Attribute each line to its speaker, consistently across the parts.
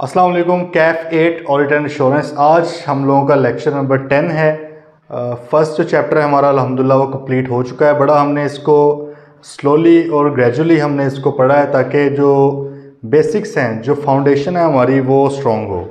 Speaker 1: अस्सलाम वालेकुम। Kaif 8 audit and insurance. आज हम लोगों का लेक्चर नंबर 10 है। फर्स्ट जो चैप्टर है हमारा अल्हम्दुलिल्लाह वो कंप्लीट हो चुका है। बड़ा हमने इसको स्लोली और ग्रेजुअली हमने इसको पढ़ा है ताकि जो बेसिक्स हैं, जो फाउंडेशन है हमारी, वो स्ट्रॉन्ग हो।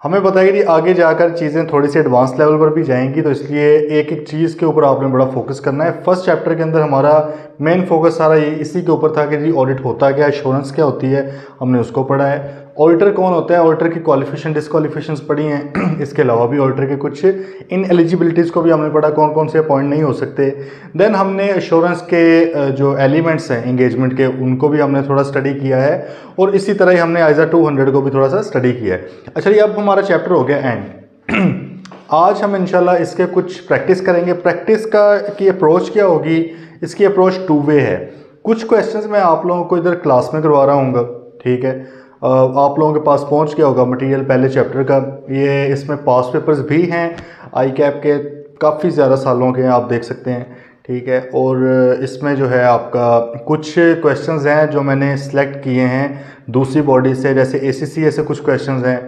Speaker 1: हमें बताइए कि आगे जाकर चीज़ें थोड़ी सी एडवांस लेवल पर भी जाएंगी, तो इसलिए एक एक चीज़ के ऊपर आपने बड़ा फोकस करना है। फर्स्ट चैप्टर के अंदर हमारा मेन फोकस सारा ये इसी के ऊपर था कि जी ऑडिट होता क्या है, एश्योरेंस क्या होती है, हमने उसको पढ़ा है। ऑडिटर कौन होता है, ऑडिटर की क्वालिफिकेशन डिस्क्वालिफिकेशंस पढ़ी हैं। इसके अलावा भी ऑडिटर के कुछ इन एलिजिबिलिटीज़ को भी हमने पढ़ा, कौन कौन से अपॉइंट नहीं हो सकते। देन हमने एश्योरेंस के जो एलिमेंट्स हैं एंगेजमेंट के, उनको भी हमने थोड़ा स्टडी किया है, और इसी तरह ही हमने आइजा 200 को भी थोड़ा सा स्टडी किया है। अच्छा, ये अब हमारा चैप्टर हो गया एंड। आज हम इंशाल्लाह इसके कुछ प्रैक्टिस करेंगे। प्रैक्टिस का की अप्रोच क्या होगी, इसकी अप्रोच टू वे है। कुछ क्वेश्चंस मैं आप लोगों को इधर क्लास में करवा रहा हूँ, ठीक है। आप लोगों के पास पहुंच गया होगा मटेरियल पहले चैप्टर का। ये इसमें पास पेपर्स भी हैं आई कैप के, काफ़ी ज़्यादा सालों के हैं, आप देख सकते हैं, ठीक है। और इसमें जो है आपका कुछ क्वेश्चंस हैं जो मैंने सेलेक्ट किए हैं दूसरी बॉडी से, जैसे ACCA से कुछ क्वेश्चंस हैं,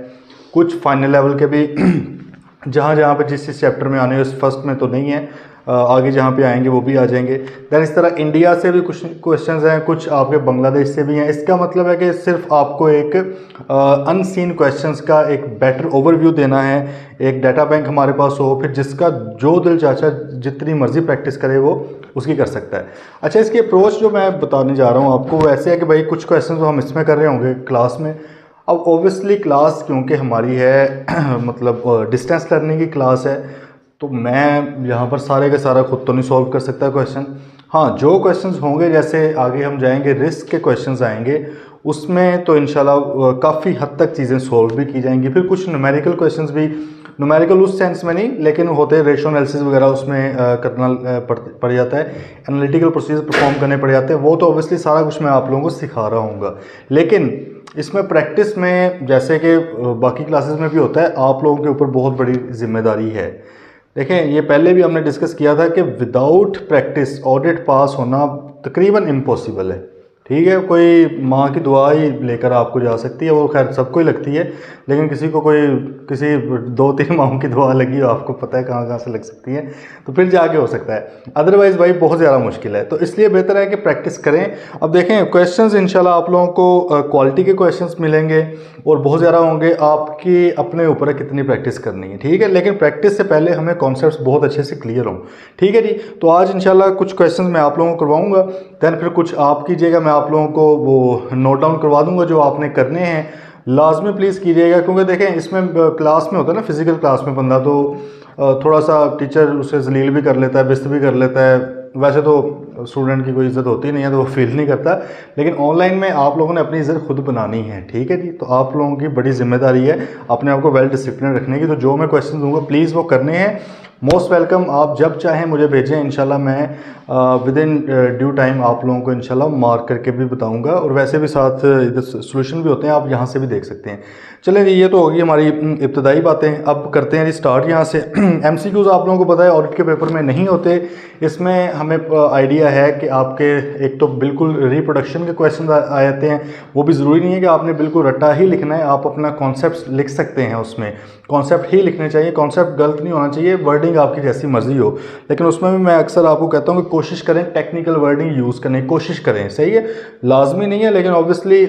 Speaker 1: कुछ फाइनल लेवल के भी जहाँ जहाँ पे जिस चैप्टर में आने, उस फर्स्ट में तो नहीं है, आगे जहाँ पे आएंगे वो भी आ जाएंगे। दैन इस तरह इंडिया से भी कुछ क्वेश्चंस हैं, कुछ आपके बांग्लादेश से भी हैं। इसका मतलब है कि सिर्फ आपको एक अनसीन क्वेश्चंस का एक बेटर ओवरव्यू देना है। एक डाटा बैंक हमारे पास हो, फिर जिसका जो दिल चाचा जितनी मर्जी प्रैक्टिस करे वो उसकी कर सकता है। अच्छा, इसकी अप्रोच जो मैं बताने जा रहा हूँ आपको वो ऐसे है कि भाई कुछ क्वेश्चन तो हम इसमें कर रहे होंगे क्लास में। अब ओबियसली क्लास क्योंकि हमारी है मतलब डिस्टेंस लर्निंग की क्लास है, तो मैं यहाँ पर सारे का सारा खुद तो नहीं सॉल्व कर सकता क्वेश्चन। हाँ, जो क्वेश्चंस होंगे, जैसे आगे हम जाएंगे रिस्क के क्वेश्चंस आएंगे, उसमें तो इंशाल्लाह काफ़ी हद तक चीज़ें सॉल्व भी की जाएंगी। फिर कुछ न्यूमेरिकल क्वेश्चंस भी, न्यूमेरिकल उस सेंस में नहीं, लेकिन होते रेशो एनालिसिस वगैरह उसमें करना पड़ जाता है, एनालिटिकल प्रोसीजर परफॉर्म करने पड़ जाते हैं। वो तो ऑब्वियसली सारा कुछ मैं आप लोगों को सिखा रहा हूँ, लेकिन इसमें प्रैक्टिस में जैसे कि बाकी क्लासेस में भी होता है, आप लोगों के ऊपर बहुत बड़ी जिम्मेदारी है। देखें, ये पहले भी हमने डिस्कस किया था कि विदाउट प्रैक्टिस ऑडिट पास होना तकरीबन इम्पॉसिबल है, ठीक है। कोई माँ की दुआ ही लेकर आपको जा सकती है, वो खैर सबको ही लगती है, लेकिन किसी को कोई किसी 2-3 माहों की दुआ लगी हो, आपको पता है कहाँ कहाँ से लग सकती है, तो फिर जाके हो सकता है। अदरवाइज़ भाई बहुत ज़्यादा मुश्किल है, तो इसलिए बेहतर है कि प्रैक्टिस करें। अब देखें, क्वेश्चंस इंशाल्लाह आप लोगों को क्वालिटी के क्वेश्चंस मिलेंगे और बहुत ज़्यादा होंगे, आपकी अपने ऊपर है कितनी प्रैक्टिस करनी है, ठीक है। लेकिन प्रैक्टिस से पहले हमें कॉन्सेप्ट्स बहुत अच्छे से क्लियर हों, ठीक है जी। तो आज इंशाल्लाह कुछ क्वेश्चंस मैं आप लोगों को करवाऊँगा, दैन फिर कुछ आप कीजिएगा, मैं आप लोगों को वो नोट डाउन करवा दूंगा जो आपने करने हैं। लाजमी प्लीज़ कीजिएगा, क्योंकि देखें इसमें क्लास में होता है ना, फिजिकल क्लास में बंदा तो थोड़ा सा टीचर उसे जलील भी कर लेता है, बेइज्जत भी कर लेता है। वैसे तो स्टूडेंट की कोई इज़्ज़त होती नहीं है, तो वो फील नहीं करता, लेकिन ऑनलाइन में आप लोगों ने अपनी इज़्ज़त खुद बनानी है, ठीक है जी। तो आप लोगों की बड़ी जिम्मेदारी है अपने आप को वेल डिसिप्लिन रखने की। तो जो मैं क्वेश्चन दूंगा प्लीज़ वो करने हैं। मोस्ट वेलकम, आप जब चाहें मुझे भेजें, इंशाल्लाह मैं विद इन ड्यू टाइम आप लोगों को इंशाल्लाह मार्क करके भी बताऊंगा, और वैसे भी साथ इधर सोल्यूशन भी होते हैं, आप यहाँ से भी देख सकते हैं। चलें जी, ये तो होगी हमारी इब्तदाई बातें। अब करते हैं जी स्टार्ट यहाँ से। MCQs आप लोगों को पता है ऑडिट के पेपर में नहीं होते, इसमें हमें आइडिया है कि आपके एक तो बिल्कुल रिप्रोडक्शन के क्वेश्चन आ जाते हैं। वो भी ज़रूरी नहीं है कि आपने बिल्कुल रट्टा ही लिखना है, आप अपना कॉन्सेप्ट लिख सकते हैं, उसमें कॉन्सेप्ट ही लिखने चाहिए, कॉन्सेप्ट गलत नहीं होना चाहिए, वर्डिंग आपकी जैसी मर्जी हो। लेकिन उसमें भी मैं अक्सर आपको कहता हूँ कि कोशिश करें टेक्निकल वर्डिंग यूज़ करने की कोशिश करें, सही है। लाजमी नहीं है, लेकिन ऑब्वियसली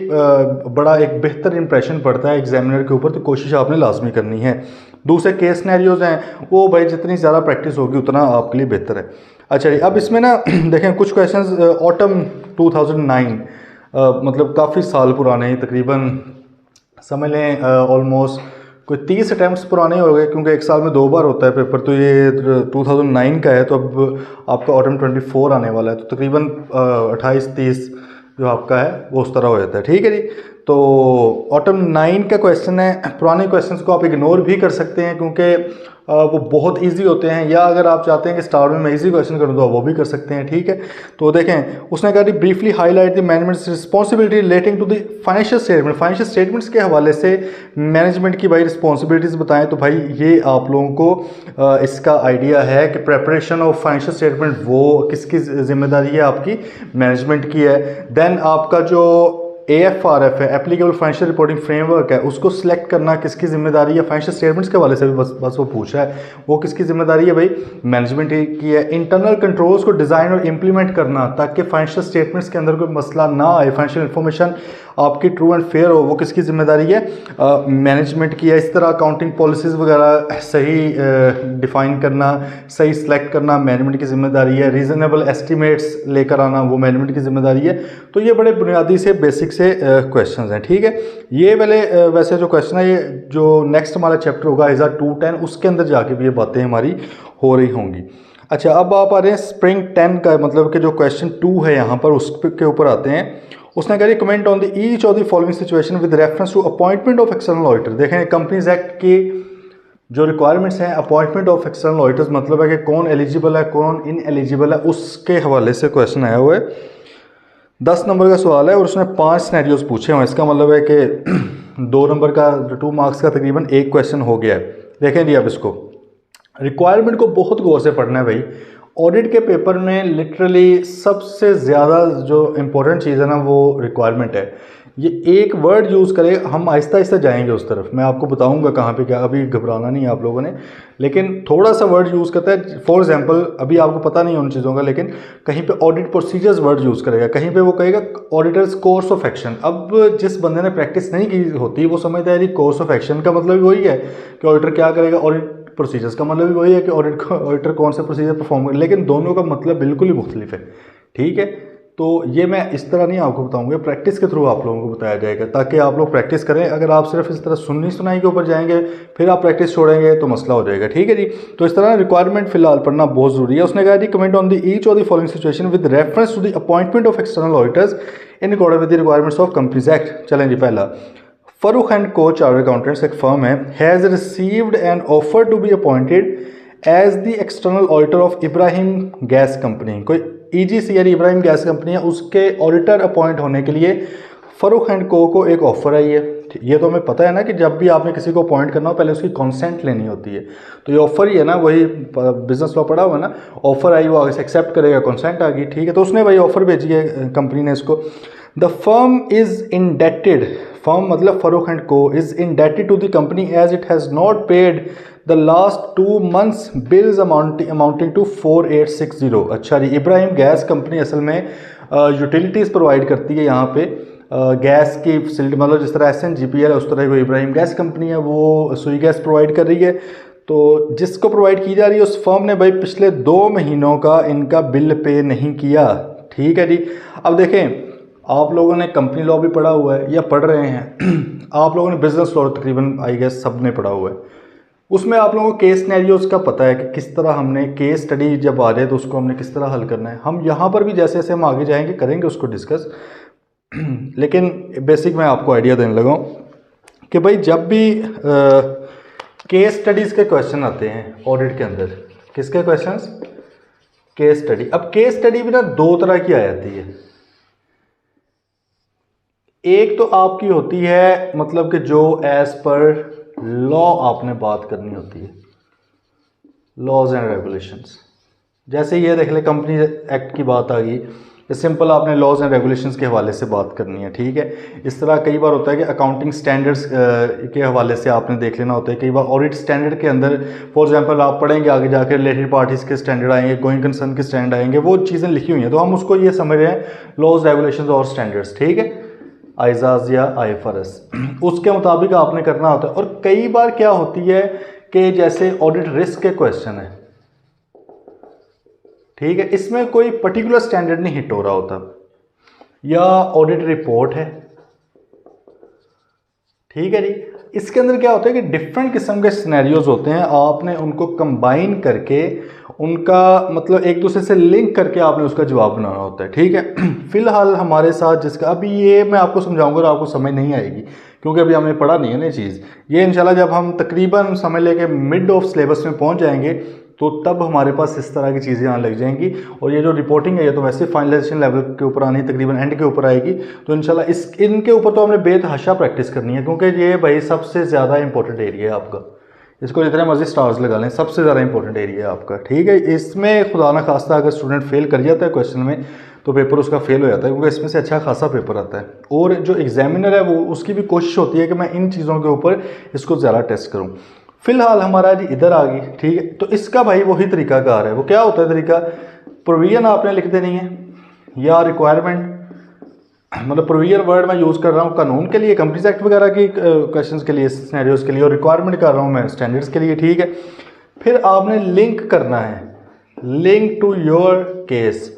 Speaker 1: बड़ा एक बेहतर इंप्रेशन पड़ता है एग्जामिनर के ऊपर, तो कोशिश आपने लाजमी करनी है। दूसरे केस सिनेरियोज हैं, वो भाई जितनी ज़्यादा प्रैक्टिस होगी उतना आपके लिए बेहतर है। अच्छा जी, अब इसमें ना देखें कुछ क्वेश्चंस ऑटम 2009, मतलब काफ़ी साल पुराने हैं, तकरीबन समझ लें ऑलमोस्ट कोई 30 अटैम्प्ट्स पुराने हो गए, क्योंकि एक साल में 2 बार होता है पेपर। तो ये 2009 का है, तो अब आपका ऑटम 24 आने वाला है, तो तकरीबन 28-30 जो आपका है वो उस तरह हो जाता है, ठीक है जी। तो ऑटम 9 का क्वेश्चन है। पुराने क्वेश्चंस को आप इग्नोर भी कर सकते हैं, क्योंकि वो बहुत इजी होते हैं, या अगर आप चाहते हैं कि स्टार्ट में मैं इजी क्वेश्चन करूँ तो वो भी कर सकते हैं, ठीक है। तो देखें, उसने कहा briefly highlight the management responsibility relating to the financial statement. Financial statements के हवाले से मैनेजमेंट की भाई रिस्पॉन्सिबिलिटीज़ बताएं। तो भाई ये आप लोगों को इसका आइडिया है कि प्रेपरेशन ऑफ फाइनेंशियल स्टेटमेंट वो किसकी जिम्मेदारी है, आपकी मैनेजमेंट की है। देन आपका जो AFRF है, एप्लीकेबल फाइनेंशियल रिपोर्टिंग फ्रेमवर्क है, उसको सिलेक्ट करना किसकी जिम्मेदारी है? फाइनेंशियल स्टेटमेंट्स के हवाले से भी बस वो पूछा है, वो किसकी जिम्मेदारी है भाई? मैनेजमेंट की है। इंटरनल कंट्रोल्स को डिज़ाइन और इम्प्लीमेंट करना ताकि फाइनेंशियल स्टेटमेंट्स के अंदर कोई मसला ना आए, फाइनेंशियल इन्फॉर्मेशन आपकी ट्रू एंड फेयर हो, वो किसकी जिम्मेदारी है? मैनेजमेंट की है। इस तरह अकाउंटिंग पॉलिसीज़ वगैरह सही डिफ़ाइन करना, सही सिलेक्ट करना मैनेजमेंट की जिम्मेदारी है। रीज़नेबल एस्टिमेट्स लेकर आना वो मैनेजमेंट की जिम्मेदारी है। तो ये बड़े बुनियादी से बेसिक से क्वेश्चंस हैं, ठीक है। ये वाले वैसे जो क्वेश्चन है, ये जो नेक्स्ट हमारा चैप्टर होगा ISA 210, उसके अंदर जाके भी ये बातें हमारी हो रही होंगी। अच्छा, अब आप आ रहे हैं स्प्रिंग 10 का, मतलब कि जो क्वेश्चन 2 है यहाँ पर उसके ऊपर आते हैं। उसने कहा comment on the each of the following situation with reference to appointment of external auditor. देखें कंपनीज एक्ट की जो रिक्वायरमेंट्स हैं, अपॉइंटमेंट ऑफ एक्सटर्नल ऑडिटर्स मतलब है कि कौन एलिजिबल है कौन इन एलिजिबल है, उसके हवाले से क्वेश्चन आया हुआ है। 10 नंबर का सवाल है और उसने 5 सिनेरियोज पूछे हुए हैं। इसका मतलब है कि 2 नंबर का 2 मार्क्स का तकरीबन एक क्वेश्चन हो गया है। देखें जी, अब इसको रिक्वायरमेंट को बहुत गौर से पढ़ना है भाई। ऑडिट के पेपर में लिटरली सबसे ज़्यादा जो इम्पोर्टेंट चीज़ है ना, वो रिक्वायरमेंट है। ये एक वर्ड यूज़ करें, हम आहिस्ता आहिस्ता जाएंगे उस तरफ, मैं आपको बताऊंगा कहाँ पे क्या, अभी घबराना नहीं है आप लोगों ने, लेकिन थोड़ा सा वर्ड यूज़ करता है। फॉर एग्जांपल अभी आपको पता नहीं है उन चीज़ों का, लेकिन कहीं पे ऑडिट प्रोसीजर्स वर्ड यूज़ करेगा, कहीं पे वो कहेगा ऑडिटर्स कोर्स ऑफ एक्शन। अब जिस बंदे ने प्रैक्टिस नहीं की होती वो समझता है कोर्स ऑफ एक्शन का मतलब वही है कि ऑडिटर क्या करेगा, ऑडिट प्रोसीजर्स का मतलब भी वही है कि ऑडिटर कौन से प्रोसीजर परफॉर्म करे, लेकिन दोनों का मतलब बिल्कुल ही मुख्तलिफ है, ठीक है। तो ये मैं इस तरह नहीं आपको बताऊंगा, प्रैक्टिस के थ्रू आप लोगों को बताया जाएगा ताकि आप लोग प्रैक्टिस करें। अगर आप सिर्फ इस तरह सुननी सुनाई के ऊपर जाएंगे फिर आप प्रैक्टिस छोड़ेंगे तो मसला हो जाएगा, ठीक है जी। तो इस तरह रिक्वायरमेंट फिलहाल पढ़ना बहुत जरूरी है। उसने कहा जी comment on the each of the following situation with reference to the appointment of external auditors in according with the requirements of Companies Act. चलें जी, पहला Farukh and co chartered accountants एक फर्म है, has received an offer to be appointed as the external auditor of Ibrahim gas company. कोई EGC यानी Ibrahim gas company है, उसके auditor appoint होने के लिए फरूख एंड को एक ऑफर आई है। ये तो हमें पता है ना कि जब भी आपने किसी को अपॉइंट करना हो पहले उसकी कंसेंट लेनी होती है, तो ये ऑफर ही है ना, वही बिजनेस लॉ पढ़ा हुआ है ना, ऑफर आई वो आगे से एक्सेप्ट करेगा, कंसेंट आ गई, ठीक है। तो उसने भाई ऑफर भेजी है कंपनी ने इसको। The firm is indebted, firm मतलब Farrukh and co is indebted to the company as it has not paid the last 2 months bills amounting to 4860। अच्छा जी, इब्राहिम गैस कंपनी असल में यूटिलिटीज़ प्रोवाइड करती है यहाँ पे गैस की फैसिलिटी, मतलब जिस तरह SNGPL है उस तरह वो इब्राहिम गैस कंपनी है, वो सुई गैस प्रोवाइड कर रही है। तो जिसको प्रोवाइड की जा रही है उस फर्म ने भाई पिछले 2 महीनों का इनका बिल पे नहीं किया, ठीक है जी। अब देखें, आप लोगों ने कंपनी लॉ भी पढ़ा हुआ है या पढ़ रहे हैं आप लोगों ने बिजनेस लॉ तकरीबन आई गेस सब ने पढ़ा हुआ है, उसमें आप लोगों को केस सिनेरियोज का पता है कि किस तरह हमने केस स्टडी जब आ जाए तो उसको हमने किस तरह हल करना है। हम यहाँ पर भी जैसे जैसे हम आगे जाएंगे करेंगे उसको डिस्कस लेकिन बेसिक मैं आपको आइडिया देने लगा कि भाई जब भी केस स्टडीज़ के क्वेश्चन आते हैं ऑडिट के अंदर, किसके क्वेश्चंस? Case study. अब केस स्टडी भी ना 2 तरह की आ जाती है। एक तो आपकी होती है मतलब कि जो एज पर लॉ आपने बात करनी होती है, लॉज एंड रेगुलेशंस। जैसे ये देख ले कंपनी एक्ट की बात आ गई, सिंपल आपने लॉज एंड रेगुलेशंस के हवाले से बात करनी है, ठीक है। इस तरह कई बार होता है कि अकाउंटिंग स्टैंडर्ड्स के हवाले से आपने देख लेना होता है। कई बार ऑडिट स्टैंडर्ड के अंदर फॉर एग्जांपल आप पढ़ेंगे आगे जाकर रिलेटेड पार्टीज़ के स्टैंडर्ड आएंगे, गोइंग कंसर्न के स्टैंडर्ड आएंगे, वो चीज़ें लिखी हुई हैं, तो हम उसको ये समझ रहे हैं लॉज रेगुलेशंस और स्टैंडर्ड्स, ठीक है, आइजाज या IFRS, उसके मुताबिक आपने करना होता है। और कई बार क्या होती है कि जैसे ऑडिट रिस्क के क्वेश्चन है, ठीक है, इसमें कोई पर्टिकुलर स्टैंडर्ड नहीं हिट हो रहा होता, या ऑडिट रिपोर्ट है, ठीक है जी। इसके अंदर क्या होता है कि डिफरेंट किस्म के सिनेरियोज होते हैं, आपने उनको कंबाइन करके उनका मतलब एक दूसरे से लिंक करके आपने उसका जवाब बनाना होता है, ठीक है। फिलहाल हमारे साथ जिसका अभी ये मैं आपको समझाऊंगा और आपको समझ नहीं आएगी क्योंकि अभी हमने पढ़ा नहीं है ना चीज़, ये इंशाल्लाह जब हम तकरीबन समझ लेके मिड ऑफ सिलेबस में पहुंच जाएंगे तो तब हमारे पास इस तरह की चीज़ें आने लग जाएंगी। और ये जो रिपोर्टिंग है ये तो वैसे फाइनलाइजेशन लेवल के ऊपर आनी, तकरीबन एंड के ऊपर आएगी, तो इंशाल्लाह इनके ऊपर तो हमने बेतहाशा प्रैक्टिस करनी है क्योंकि ये भाई सबसे ज़्यादा इंपॉर्टेंट एरिया है आपका। इसको जितने मर्जी स्टार्स लगा लें, सबसे ज़्यादा इंपॉर्टेंट एरिया है आपका, ठीक है। इसमें खुदा न खास्ता अगर स्टूडेंट फेल कर जाता है क्वेश्चन में तो पेपर उसका फेल हो जाता है, क्योंकि इसमें से अच्छा खासा पेपर आता है। और जो एग्जामिनर है वो उसकी भी कोशिश होती है कि मैं इन चीज़ों के ऊपर इसको ज़्यादा टेस्ट करूँ। फिलहाल हमारा जी इधर आ गई, ठीक है। तो इसका भाई वही तरीकाकार है। वो क्या होता है तरीका, प्रोविजन आपने लिख देनी है या रिक्वायरमेंट, मतलब प्रोविजन वर्ड मैं यूज़ कर रहा हूँ कानून के लिए, कंपनीज एक्ट वगैरह की क्वेश्चंस के लिए, सिनेरियोज के लिए, और रिक्वायरमेंट कर रहा हूँ मैं स्टैंडर्ड्स के लिए, ठीक है। फिर आपने लिंक करना है, link to your case.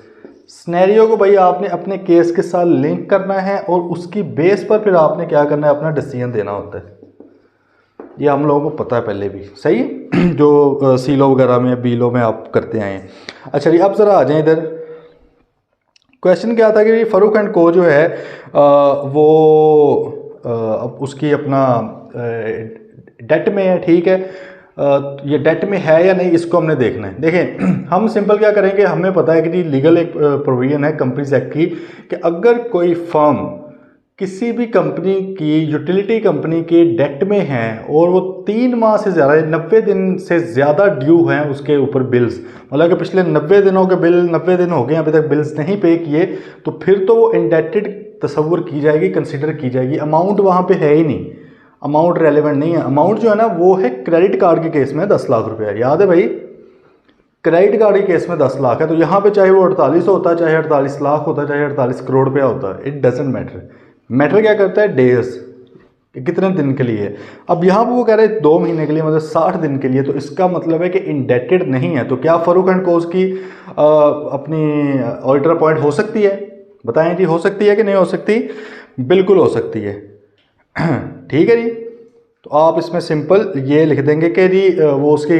Speaker 1: Scenario को भाई आपने अपने केस के साथ लिंक करना है और उसकी बेस पर फिर आपने क्या करना है, अपना डिसीजन देना होता है। ये हम लोगों को पता है पहले भी, सही जो सी लो वगैरह में, बी लो में आप करते आए हैं। अच्छा जी, अब ज़रा आ जाएं इधर। क्वेश्चन क्या था कि फरूक एंड को जो है वो अब उसकी अपना डेट में है, ठीक है। ये डेट में है या नहीं, इसको हमने देखना है। देखें, हम सिंपल क्या करेंगे, हमें पता है कि जी लीगल एक प्रोविजन है कंपनीज एक्ट की कि अगर कोई फर्म किसी भी कंपनी की, यूटिलिटी कंपनी के डेट में है और वो 3 माह से ज़्यादा, 90 दिन से ज़्यादा ड्यू हैं उसके ऊपर बिल्स, मतलब कि पिछले 90 दिनों के बिल, 90 दिन हो गए अभी तक बिल्स नहीं पे किए, तो फिर तो वो इंडेटेड तस्वुर की जाएगी, कंसिडर की जाएगी। अमाउंट वहाँ पे है ही नहीं, अमाउंट रेलिवेंट नहीं है। अमाउंट जो है ना वो है क्रेडिट कार्ड के केस में 10 लाख रुपया, याद है भाई, क्रेडिट कार्ड के केस में 10 लाख है। तो यहाँ पे चाहे वो 48 होता है, चाहे 48 लाख होता है, चाहे 48 करोड़ रुपया होता है, इट डजेंट मैटर। मैटर क्या करता है, डेज, कितने दिन के लिए। अब यहाँ पर वो कह रहे हैं 2 महीने के लिए, मतलब 60 दिन के लिए। तो इसका मतलब है कि इंडेटेड नहीं है। तो क्या फरूक एंड कोस की अपनी ऑडिटर अपॉइंट हो सकती है? बताएं जी, हो सकती है कि नहीं हो सकती? बिल्कुल हो सकती है, ठीक है जी। तो आप इसमें सिंपल ये लिख देंगे कि जी वो उसकी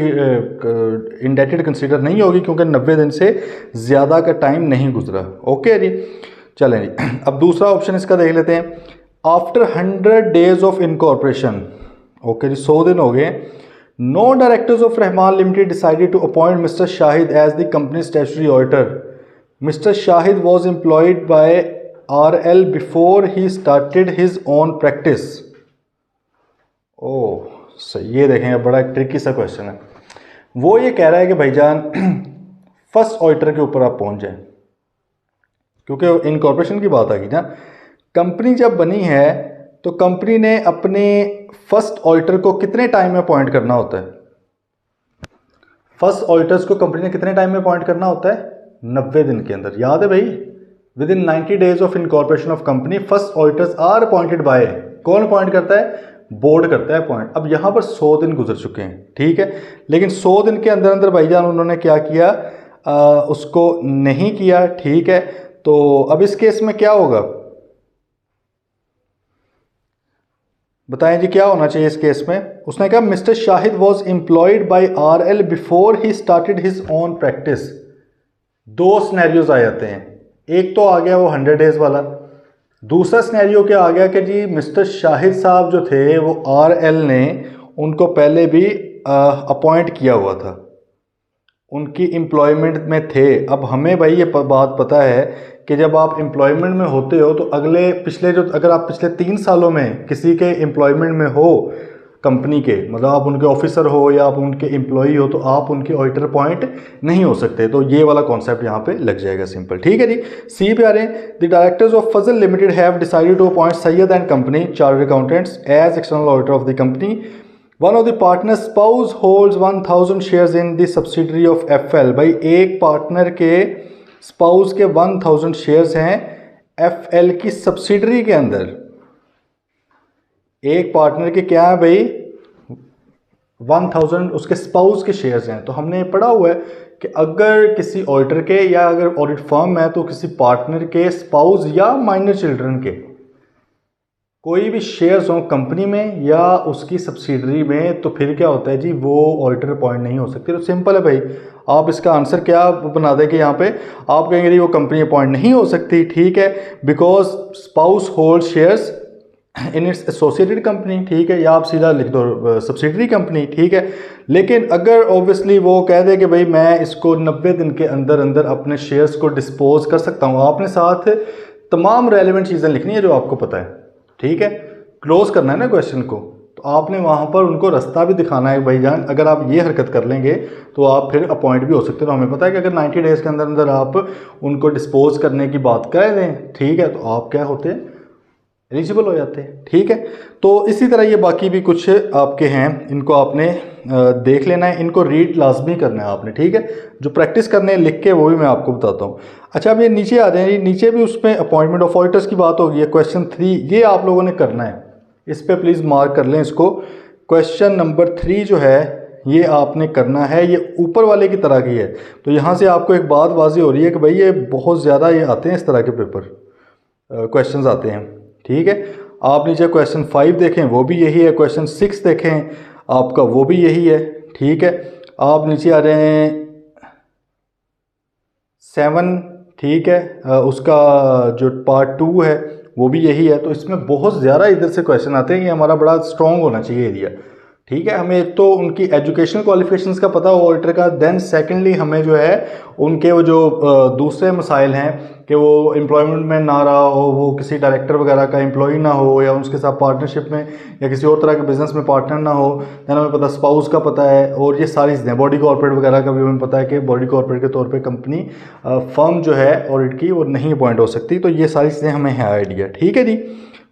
Speaker 1: इंडेटेड कंसीडर नहीं होगी क्योंकि 90 दिन से ज़्यादा का टाइम नहीं गुजरा। ओके जी, चलें जी। अब दूसरा ऑप्शन इसका देख लेते हैं। After 100 days of incorporation, okay जी, 100 दिन हो गए, no directors of Rehman limited decided to appoint mister Shahid as the company statutory auditor. Mister Shahid was employed by RL before he started his own practice. Oh सही, ये देखें, बड़ा ट्रिकी सा question है। वो ये कह रहा है कि भाईजान फर्स्ट ऑडिटर के ऊपर आप पहुंच जाएं, क्योंकि इनकॉर्पोरेशन की बात आ गई ना। कंपनी जब बनी है तो कंपनी ने अपने फर्स्ट ऑडिटर को कितने टाइम में अपॉइंट करना होता है? फर्स्ट ऑडिटर्स को कंपनी ने कितने टाइम में अपॉइंट करना होता है? 90 दिन के अंदर, याद है भाई। Within 90 days of incorporation of company first auditors are appointed by, कौन अपॉइंट करता है? बोर्ड करता है अपॉइंट। अब यहाँ पर 100 दिन गुजर चुके हैं, ठीक है, लेकिन 100 दिन के अंदर अंदर भाईजान उन्होंने क्या किया, उसको नहीं किया, ठीक है। तो अब इस केस में क्या होगा, बताएं जी, क्या होना चाहिए इस केस में? उसने कहा mister Shahid was employed by RL before he started his own practice. 2 scenarios आ जाते हैं। एक तो आ गया वो 100 डेज वाला, दूसरा सिनेरियो क्या आ गया कि जी मिस्टर शाहिद साहब जो थे वो RL ने उनको पहले भी अपॉइंट किया हुआ था, उनकी एम्प्लॉयमेंट में थे। अब हमें भाई ये बात पता है कि जब आप एम्प्लॉयमेंट में होते हो तो अगले पिछले जो, अगर आप पिछले 3 सालों में किसी के एम्प्लॉयमेंट में हो कंपनी के, मतलब आप उनके ऑफिसर हो या आप उनके एम्प्लॉई हो, तो आप उनके ऑडिटर अपॉइंट नहीं हो सकते। तो ये वाला कॉन्सेप्ट यहाँ पे लग जाएगा, सिंपल, ठीक है जी। सी पे आ रहे हैं। The directors of Fazal limited have decided to appoint Syed and company chartered accountants as external auditor of the company. One of the partner spouse holds 1000 shares in the subsidiary of FL। भाई एक partner के spouse के 1000 shares हैं FL की subsidiary के अंदर। एक partner के क्या है भाई, 1000 उसके स्पाउस के शेयर्स हैं। तो हमने पढ़ा हुआ है कि अगर किसी ऑडिटर के या अगर ऑडिट फर्म है तो किसी पार्टनर के स्पाउस या माइनर चिल्ड्रन के कोई भी शेयर्स हों कंपनी में या उसकी सब्सिडरी में, तो फिर क्या होता है जी, वो ऑडिटर अपॉइंट नहीं हो सकती। तो सिंपल है भाई, आप इसका आंसर क्या बना दें कि यहाँ पे आप कहेंगे जी वो कंपनी अपॉइंट नहीं हो सकती, ठीक है, because spouse hold shares in its associated company, ठीक है, या आप सीधा लिख दो सब्सिडरी कंपनी, ठीक है। लेकिन अगर ऑब्वियसली वो कह दे कि भाई मैं इसको 90 दिन के अंदर अंदर अपने शेयर्स को डिस्पोज कर सकता हूँ, आपने साथ तमाम रेलिवेंट चीज़ें लिखनी है जो आपको पता है, ठीक है, क्लोज करना है ना क्वेश्चन को। तो आपने वहाँ पर उनको रास्ता भी दिखाना है भाईजान, अगर आप ये हरकत कर लेंगे तो आप फिर अपॉइंट भी हो सकते हो। तो हमें पता है कि अगर 90 डेज़ के अंदर अंदर आप उनको डिस्पोज करने की बात कर दें, ठीक है, तो आप क्या होते हैं, एलिजिबल हो जाते हैं। ठीक है, तो इसी तरह ये बाकी भी कुछ आपके हैं, इनको आपने देख लेना है, इनको रीड लाजमी करना है आपने। ठीक है, जो प्रैक्टिस करने हैं लिख के वो भी मैं आपको बताता हूँ। अच्छा, अब ये नीचे आ जाए, नीचे भी उसमें अपॉइंटमेंट ऑफ ऑडिटर्स की बात होगी, क्वेश्चन 3 ये आप लोगों ने करना है, इस पर प्लीज़ मार्क कर लें इसको। क्वेश्चन नंबर 3 जो है ये आपने करना है, ये ऊपर वाले की तरह की है। तो यहाँ से आपको एक बात वाज़ी हो रही है कि भाई ये बहुत ज़्यादा ये आते हैं इस तरह के पेपर, क्वेश्चंस आते हैं। ठीक है, आप नीचे क्वेश्चन 5 देखें वो भी यही है, क्वेश्चन 6 देखें आपका वो भी यही है। ठीक है, आप नीचे आ रहे हैं 7, ठीक है, उसका जो पार्ट 2 है वो भी यही है। तो इसमें बहुत ज़्यादा इधर से क्वेश्चन आते हैं, ये हमारा बड़ा स्ट्रॉन्ग होना चाहिए एरिया। ठीक है, हमें एक तो उनकी एजुकेशनल क्वालिफिकेशंस का पता हो ऑडिटर का, देन सेकेंडली हमें जो है उनके वो जो दूसरे मसाइल हैं कि वो एम्प्लॉयमेंट में ना रहा हो, वो किसी डायरेक्टर वगैरह का एम्प्लॉई ना हो, या उसके साथ पार्टनरशिप में या किसी और तरह के बिजनेस में पार्टनर ना हो। दैन हमें पता स्पाउस का पता है, और ये सारी चीज़ें, बॉडी कॉर्पोरेट वगैरह का भी हमें पता है कि बॉडी कॉर्पोरेट के तौर पर कंपनी फर्म जो है ऑडिट की वो नहीं अपॉइंट हो सकती। तो ये सारी चीज़ें हमें है आइडिया। ठीक है जी,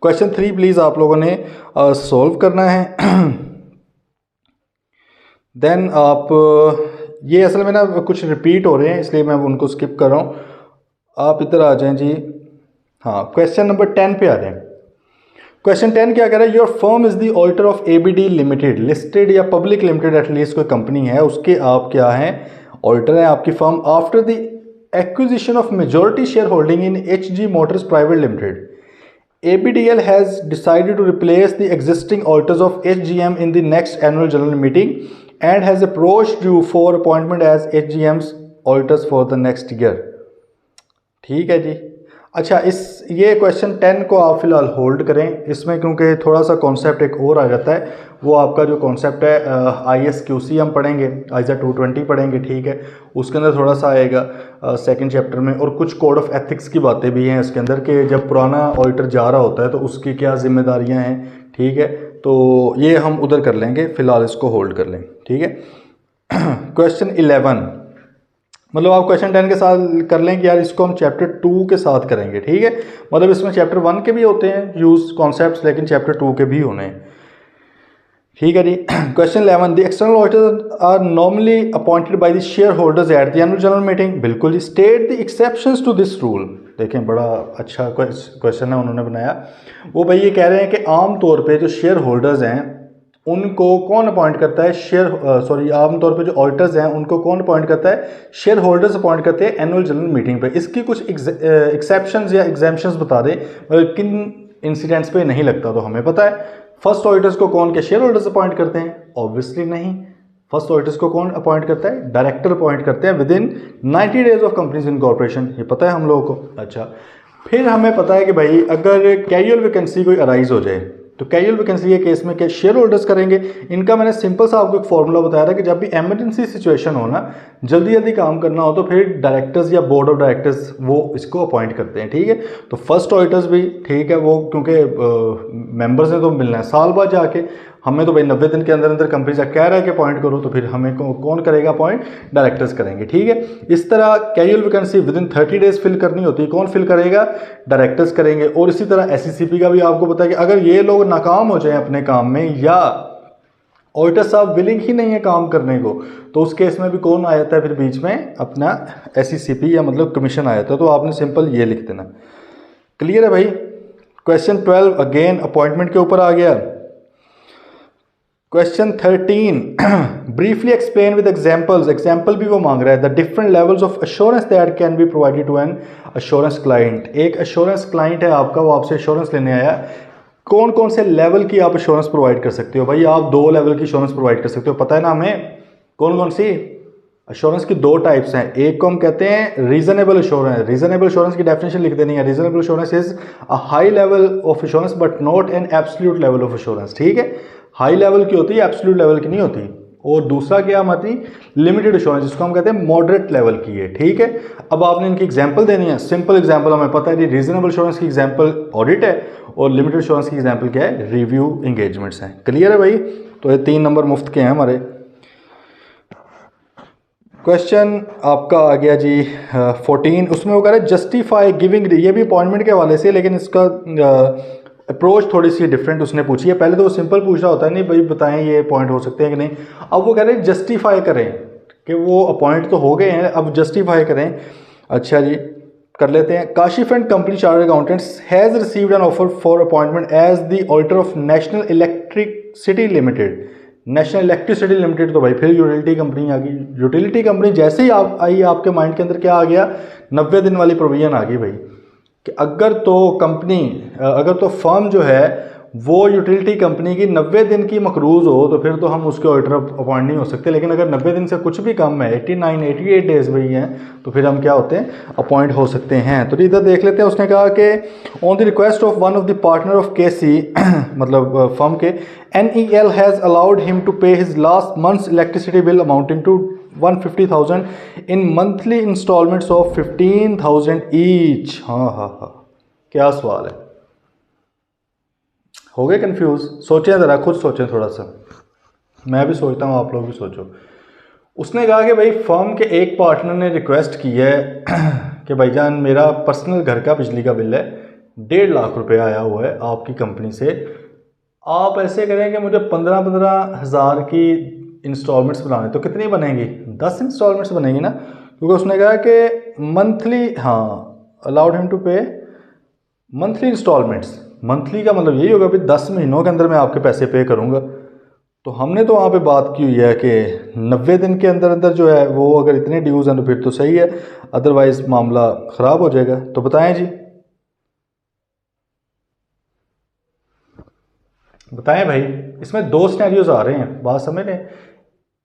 Speaker 1: क्वेश्चन 3 प्लीज़ आप लोगों ने सॉल्व करना है। देन आप ये असल में ना कुछ रिपीट हो रहे हैं इसलिए मैं उनको स्किप कर रहा हूँ, आप इधर आ जाएं जी। हाँ, क्वेश्चन नंबर 10 पे आ जाएं। क्वेश्चन 10 क्या कह रहा है, your firm is the auditor of ABD limited, listed या पब्लिक लिमिटेड एटलीस्ट कोई कंपनी है, उसके आप क्या हैं, ऑडिटर हैं आपकी firm. After the acquisition of majority share holding in HG Motors private limited, ABDL has decided to replace the existing auditors of HGM in the next annual general meeting and has approached you for appointment as HGM's auditors for the next year। ठीक है जी। अच्छा, ये question 10 को आप फिलहाल hold करें इसमें, क्योंकि थोड़ा सा कॉन्सेप्ट एक और आ जाता है। वो आपका जो कॉन्सेप्ट है ISQC हम पढ़ेंगे, ISA 220 पढ़ेंगे। ठीक है, उसके अंदर थोड़ा सा आएगा सेकंड चैप्टर में, और कुछ कोड ऑफ एथिक्स की बातें भी हैं इसके अंदर कि जब पुराना ऑडिटर जा रहा होता है तो उसकी क्या जिम्मेदारियां हैं। ठीक है, तो ये हम उधर कर लेंगे, फ़िलहाल इसको होल्ड कर लें। ठीक है, क्वेश्चन 11 मतलब आप क्वेश्चन 10 के साथ कर लें कि यार इसको हम चैप्टर 2 के साथ करेंगे। ठीक है, मतलब इसमें चैप्टर 1 के भी होते हैं यूज कॉन्सेप्ट्स, लेकिन चैप्टर 2 के भी होने हैं। ठीक है जी, question 11, the external auditors are normally appointed by the shareholders at the annual general meeting. बिल्कुल जी, state the exceptions to this rule. देखें, बड़ा अच्छा क्वेश्चन है उन्होंने बनाया। वो भाई ये कह रहे हैं कि आम तौर पे जो शेयर होल्डर्स हैं उनको कौन अपॉइंट करता है, आमतौर पे जो ऑडिटर्स हैं उनको कौन अपॉइंट करता है, शेयर होल्डर्स अपॉइंट करते हैं एनुअल जनरल मीटिंग पे। इसकी कुछ एक्सेप्शंस या एग्जाम्पशंस बता दें, किन इंसिडेंट्स पे नहीं लगता। तो हमें पता है फर्स्ट ऑडिटर्स को कौन के शेयर होल्डर्स अपॉइंट करते हैं, ऑब्वियसली नहीं। फर्स्ट ऑडिटर्स को कौन अपॉइंट करता है, डायरेक्टर अपॉइंट करते हैं with in 90 days of companies incorporation, ये पता है हम लोगों को। अच्छा, फिर हमें पता है कि भाई अगर कैजुअल वैकेंसी कोई अराइज हो जाए, तो कैजुअल वैकेंसी के केस में क्या शेयर होल्डर्स करेंगे। इनका मैंने सिंपल सा आपको एक फॉर्मूला बताया था कि जब भी एमरजेंसी सिचुएशन हो ना, जल्दी जल्दी काम करना हो, तो फिर डायरेक्टर्स या बोर्ड ऑफ डायरेक्टर्स वो इसको अपॉइंट करते हैं। ठीक है, तो फर्स्ट ऑडिटर्स भी ठीक है, वो क्योंकि मेंबर्स ने तो मिलना है साल बाद जाके, हमें तो भाई 90 दिन के अंदर अंदर कंपनी से कह रहा है कि अपॉइंट करो, तो फिर हमें कौन करेगा अपॉइंट, डायरेक्टर्स करेंगे। ठीक है, इस तरह casual vacancy within 30 days fill करनी होती है, कौन फिल करेगा, डायरेक्टर्स करेंगे। और इसी तरह SECP का भी आपको पता है कि अगर ये लोग नाकाम हो जाए अपने काम में, या ऑडिटर साहब विलिंग ही नहीं है काम करने को, तो उस केस में भी कौन आ जाता है फिर बीच में, अपना SECP या मतलब कमीशन आ जाता है। तो आपने सिंपल ये लिख देना। क्लियर है भाई। क्वेश्चन 12 अगेन अपॉइंटमेंट के ऊपर आ गया। Question 13 briefly explain with examples, example भी वो मांग रहा है, the different levels of assurance that can be provided to an assurance client. एक अश्योरेंस क्लाइंट है आपका, वो आपसे अश्योरेंस लेने आया, कौन कौन से लेवल की आप अश्योरेंस प्रोवाइड कर सकते हो। भाई आप 2 लेवल की अश्योरेंस प्रोवाइड कर सकते हो, पता है ना हमें कौन कौन सी। अश्योरेंस की 2 टाइप्स हैं, एक को हम कहते हैं रीजनेबल अश्योरेंस। रीजनेबल अश्योरेंस की डेफिनेशन लिख देनी है, reasonable assurance is a high level of assurance but not an absolute level of assurance. ठीक है, हाई लेवल की होती है, एब्सोल्यूट लेवल की नहीं होती। और दूसरा क्या हमारी लिमिटेड एश्योरेंस, जिसको हम कहते हैं मॉडरेट लेवल की है। ठीक है, अब आपने इनकी एग्जांपल देनी है। सिंपल एग्जांपल हमें पता है कि रीजनेबल एश्योरेंस की एग्जांपल ऑडिट है और लिमिटेड एश्योरेंस की एग्जांपल क्या है, रिव्यू एंगेजमेंट्स हैं। क्लियर है भाई? तो ये 3 नंबर मुफ्त के हैं हमारे। क्वेश्चन आपका आ गया जी 14, उसमें वो कह रहे हैं जस्टिफाई गिविंग, ये भी अपॉइंटमेंट के हवाले से, लेकिन इसका अप्रोच थोड़ी सी डिफरेंट उसने पूछी है। पहले तो वो सिंपल पूछ रहा होता है, नहीं भाई बताएं ये पॉइंट हो सकते हैं कि नहीं। अब वो कह रहे हैं जस्टिफाई करें कि वो अपॉइंट तो हो गए हैं, अब जस्टिफाई करें। अच्छा जी, कर लेते हैं। Kashif and company chartered accountants has received an offer for appointment as the auditor of national electricity limited. National electricity limited तो भाई फिर यूटिलिटी कंपनी आ गई। यूटिलिटी कंपनी जैसे ही आप आई, आपके माइंड के अंदर क्या आ गया, 90 दिन वाली प्रोविजन आ गई भाई, कि अगर तो फर्म जो है वो यूटिलिटी कंपनी की 90 दिन की मकरूज़ हो तो फिर तो हम उसके ऑडिटर अपॉइंट नहीं हो सकते। लेकिन अगर 90 दिन से कुछ भी कम है, 88 डेज भाई हैं, तो फिर हम क्या होते हैं, अपॉइंट हो सकते हैं। तो इधर देख लेते हैं। उसने कहा कि on the request of one of the partner of KC मतलब फर्म के, NEL has allowed him to pay his last months electricity bill amounting to 150,000 in monthly instalments of 15,000 each. हाँ, क्या सवाल है? हो गए कंफ्यूज? सोचें ज़रा, खुद सोचें थोड़ा सा, मैं भी सोचता हूँ, आप लोग भी सोचो। उसने कहा कि भाई फर्म के एक पार्टनर ने रिक्वेस्ट की है कि भाईजान मेरा पर्सनल घर का बिजली का बिल है, 1.5 लाख रुपए आया हुआ है आपकी कंपनी से, आप ऐसे करें कि मुझे 15-15 हज़ार की इंस्टॉलमेंट्स बनाने। तो कितनी बनेंगी? 10 इंस्टॉलमेंट्स बनेंगी ना, क्योंकि उसने कहा कि मंथली, हाँ, अलाउड हिम टू पे मंथली इंस्टॉलमेंट्स। मंथली का मतलब यही होगा कि 10 महीनों के अंदर मैं आपके पैसे पे करूँगा। तो हमने तो वहाँ पे बात की हुई है कि 90 दिन के अंदर अंदर जो है वो अगर इतने ड्यूज़ हैं तो फिर तो सही है, अदरवाइज़ मामला ख़राब हो जाएगा। तो बताएं जी, बताएं भाई। इसमें 2 सिनेरियोज आ रहे हैं, बात समझ लें।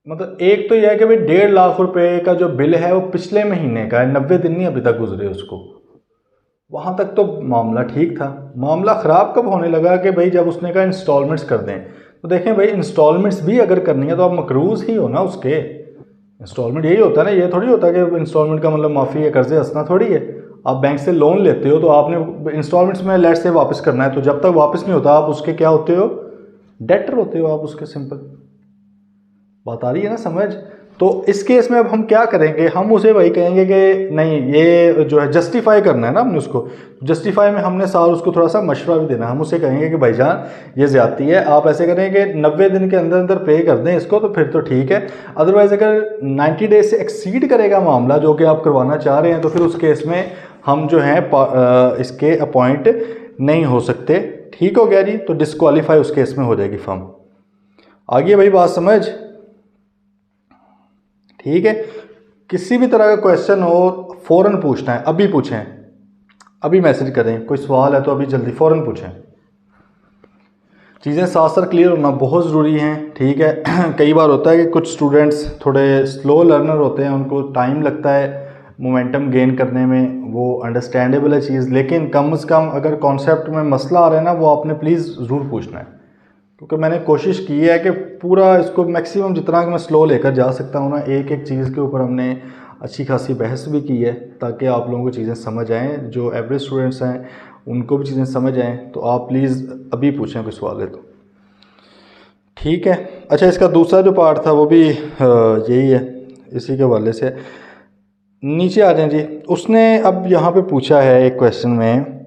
Speaker 1: मतलब एक तो यह है कि भाई 1.5 लाख रुपए का जो बिल है वो पिछले महीने का है, 90 दिन नहीं अभी तक गुजरे उसको, वहाँ तक तो मामला ठीक था। मामला ख़राब कब होने लगा कि भाई जब उसने कहा इंस्टॉलमेंट्स कर दें। तो देखें भाई, इंस्टॉलमेंट्स भी अगर करनी है तो आप मकरूज़ ही हो ना उसके। इंस्टॉलमेंट यही होता है ना, ये थोड़ी होता कि इंस्टॉलमेंट का मतलब माफ़ी है, कर्जे हंसना थोड़ी है। आप बैंक से लोन लेते हो तो आपने इंस्टॉलमेंट्स में लेट से वापस करना है, तो जब तक वापस नहीं होता आप उसके क्या होते हो, डेटर होते हो आप उसके। सिंपल बात आ रही है ना समझ? तो इस केस में अब हम क्या करेंगे, हम उसे वही कहेंगे कि नहीं, ये जो है जस्टिफाई करना है ना हमने उसको। जस्टिफाई में हमने साल उसको थोड़ा सा मशवरा भी देना है। हम उसे कहेंगे कि भाईजान ये ज़्यादती है, आप ऐसे करें कि 90 दिन के अंदर अंदर पे कर दें इसको, तो फिर तो ठीक है। अदरवाइज़ अगर 90 डेज से एक्सीड करेगा मामला जो कि आप करवाना चाह रहे हैं, तो फिर उस केस में हम जो हैं इसके अपॉइंट नहीं हो सकते। ठीक हो गया जी? तो डिस्क्वालीफाई उस केस में हो जाएगी फर्म। आगे भाई बात समझ? ठीक है, किसी भी तरह का क्वेश्चन हो फ़ौरन पूछना है, अभी पूछें, अभी मैसेज करें। कोई सवाल है तो अभी जल्दी फ़ौरन पूछें। चीज़ें साथ साथ क्लियर होना बहुत ज़रूरी हैं। ठीक है कई बार होता है कि कुछ स्टूडेंट्स थोड़े स्लो लर्नर होते हैं, उनको टाइम लगता है मोमेंटम गेन करने में, वो अंडरस्टैंडेबल है चीज़, लेकिन कम से कम अगर कॉन्सेप्ट में मसला आ रहा है ना, वो आपने प्लीज़ ज़रूर पूछना है। क्योंकि मैंने कोशिश की है कि पूरा इसको मैक्सिमम जितना कि मैं स्लो लेकर जा सकता हूँ ना, एक एक चीज़ के ऊपर हमने अच्छी खासी बहस भी की है, ताकि आप लोगों को चीज़ें समझ आएँ, जो एवरेज स्टूडेंट्स हैं उनको भी चीज़ें समझ आएँ। तो आप प्लीज़ अभी पूछें कोई सवाल है तो। ठीक है, अच्छा, इसका दूसरा जो पार्ट था वो भी यही है, इसी के हवाले से। नीचे आ जाएँ जी। उसने अब यहाँ पे पूछा है एक क्वेश्चन में,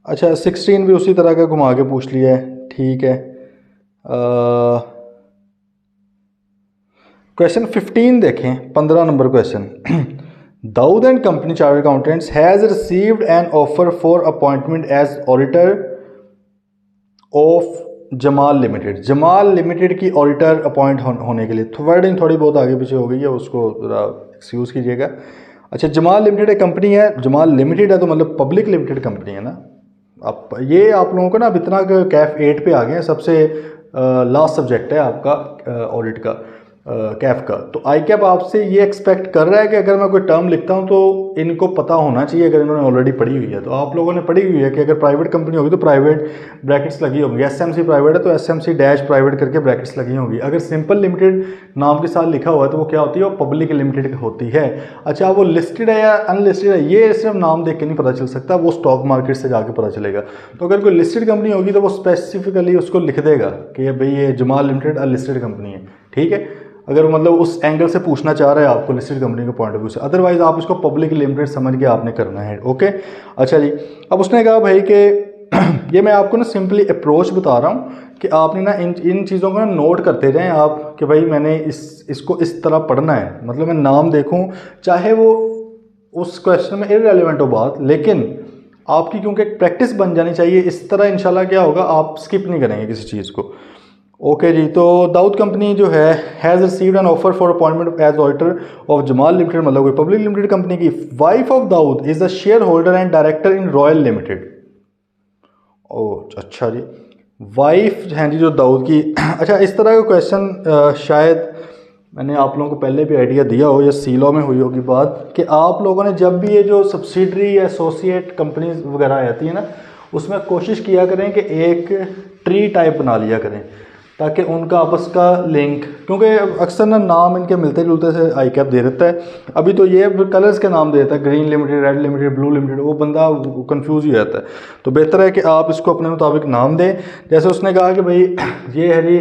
Speaker 1: अच्छा 16 भी उसी तरह का घुमा के पूछ लिया है। ठीक है, क्वेश्चन 15 देखें, 15 number question. Dawood and company chartered accountants has received an offer for appointment as auditor of Jamal limited. Jamal limited की ऑडिटर अपॉइंट होने के लिए, वर्डिंग थोड़ी बहुत आगे पीछे हो गई है, उसको ज़रा एक्सक्यूज़ कीजिएगा। अच्छा, जमाल लिमिटेड एक कंपनी है, जमाल लिमिटेड है तो मतलब पब्लिक लिमिटेड कंपनी है ना। आप ये आप लोगों को ना अब इतना कैफ 8 पे आ गए हैं, सबसे लास्ट सब्जेक्ट है आपका ऑडिट का। कैफ का। तो आई कैप आपसे ये एक्सपेक्ट कर रहा है कि अगर मैं कोई टर्म लिखता हूँ तो इनको पता होना चाहिए, अगर इन्होंने ऑलरेडी पढ़ी हुई है। तो आप लोगों ने पढ़ी हुई है कि अगर प्राइवेट कंपनी होगी तो प्राइवेट ब्रैकेट्स लगी होंगी, एसएमसी प्राइवेट है तो एसएमसी डैश प्राइवेट करके ब्रैकेट्स लगी होंगी। अगर सिंपल लिमिटेड नाम के साथ लिखा हुआ है तो वो क्या होती है, वो पब्लिक लिमिटेड होती है। अच्छा, वो लिस्टेड है या अनलिस्टेड है ये सिर्फ नाम देख के नहीं पता चल सकता, वो स्टॉक मार्केट से जाके पता चलेगा। तो अगर कोई लिस्टेड कंपनी होगी तो वो स्पेसिफिकली उसको लिख देगा कि भाई ये जमाल लिमिटेड अनलिस्टेड कंपनी है, ठीक है। अगर मतलब उस एंगल से पूछना चाह रहा है आपको लिस्टेड कंपनी के पॉइंट ऑफ व्यू से, अदरवाइज आप इसको पब्लिक लिमिटेड समझ के आपने करना है, ओके। अच्छा जी, अब उसने कहा भाई कि ये मैं आपको ना सिंपली अप्रोच बता रहा हूँ कि आपने ना इन चीज़ों को ना नोट करते जाएं आप कि भाई मैंने इसको इस तरह पढ़ना है। मतलब मैं नाम देखूँ चाहे वो उस क्वेश्चन में इररेलेवेंट हो बात, लेकिन आपकी क्योंकि एक प्रैक्टिस बन जानी चाहिए। इस तरह इंशाल्लाह क्या होगा, आप स्किप नहीं करेंगे किसी चीज़ को। ओके जी, तो दाऊद कंपनी जो है has received an offer for appointment as auditor of Jamal limited, मतलब कोई पब्लिक लिमिटेड कंपनी की। Wife of Dawood is the shareholder and director in Royal limited. Oh अच्छा जी, वाइफ हैं जी जो दाऊद की। अच्छा, इस तरह का क्वेश्चन शायद मैंने आप लोगों को पहले भी आइडिया दिया हो या सीलॉ में हुई होगी बात कि आप लोगों ने जब भी ये जो सब्सिडरी या एसोसिएट कंपनीज वगैरह आती है ना, उसमें कोशिश किया करें कि एक ट्री टाइप बना लिया करें ताकि उनका आपस का लिंक, क्योंकि अक्सर ना नाम इनके मिलते जुलते से आई कैप दे देता है। अभी तो ये कलर्स के नाम दे देता है, green limited, red limited, blue limited, वो बंदा कंफ्यूज ही हो जाता है। तो बेहतर है कि आप इसको अपने मुताबिक नाम दें। जैसे उसने कहा कि भाई ये है जी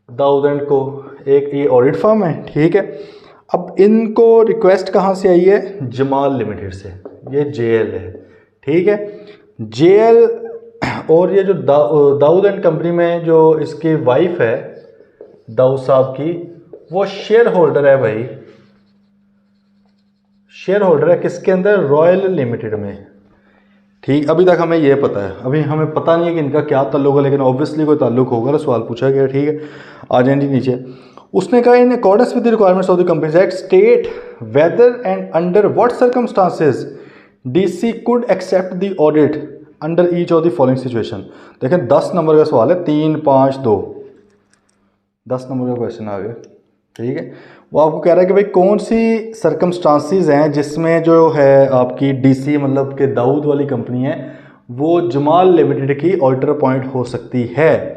Speaker 1: दाऊद एंड को, एक ये ऑडिट फर्म है, ठीक है। अब इनको रिक्वेस्ट कहाँ से आई है, जमाल लिमिटेड से, ये जेएल है, ठीक है। जेएल और ये जो दाऊद एंड कंपनी में जो इसकी वाइफ है दाऊद साहब की, वो शेयर होल्डर है भाई, शेयर होल्डर है किसके अंदर, रॉयल लिमिटेड में, ठीक। अभी तक हमें ये पता है, अभी हमें पता नहीं है कि इनका क्या ताल्लुक है, लेकिन ऑब्वियसली कोई ताल्लुक होगा तो सवाल पूछा गया, ठीक है। आ जाए जी नीचे। उसने कहा in accordance with the requirements of the companies act state whether and under what circumstances DC could accept the audit under each of the following situation. देखें 10 नंबर का सवाल है, 3, 5, 2, 10 नंबर का क्वेश्चन आ गया, ठीक है। वो आपको कह रहा है कि भाई कौन सी सर्कमस्टांसेस हैं जिसमें जो है आपकी डीसी मतलब कि दाऊद वाली कंपनी है वो जमाल लिमिटेड की ऑडिटर अपॉइंट हो सकती है।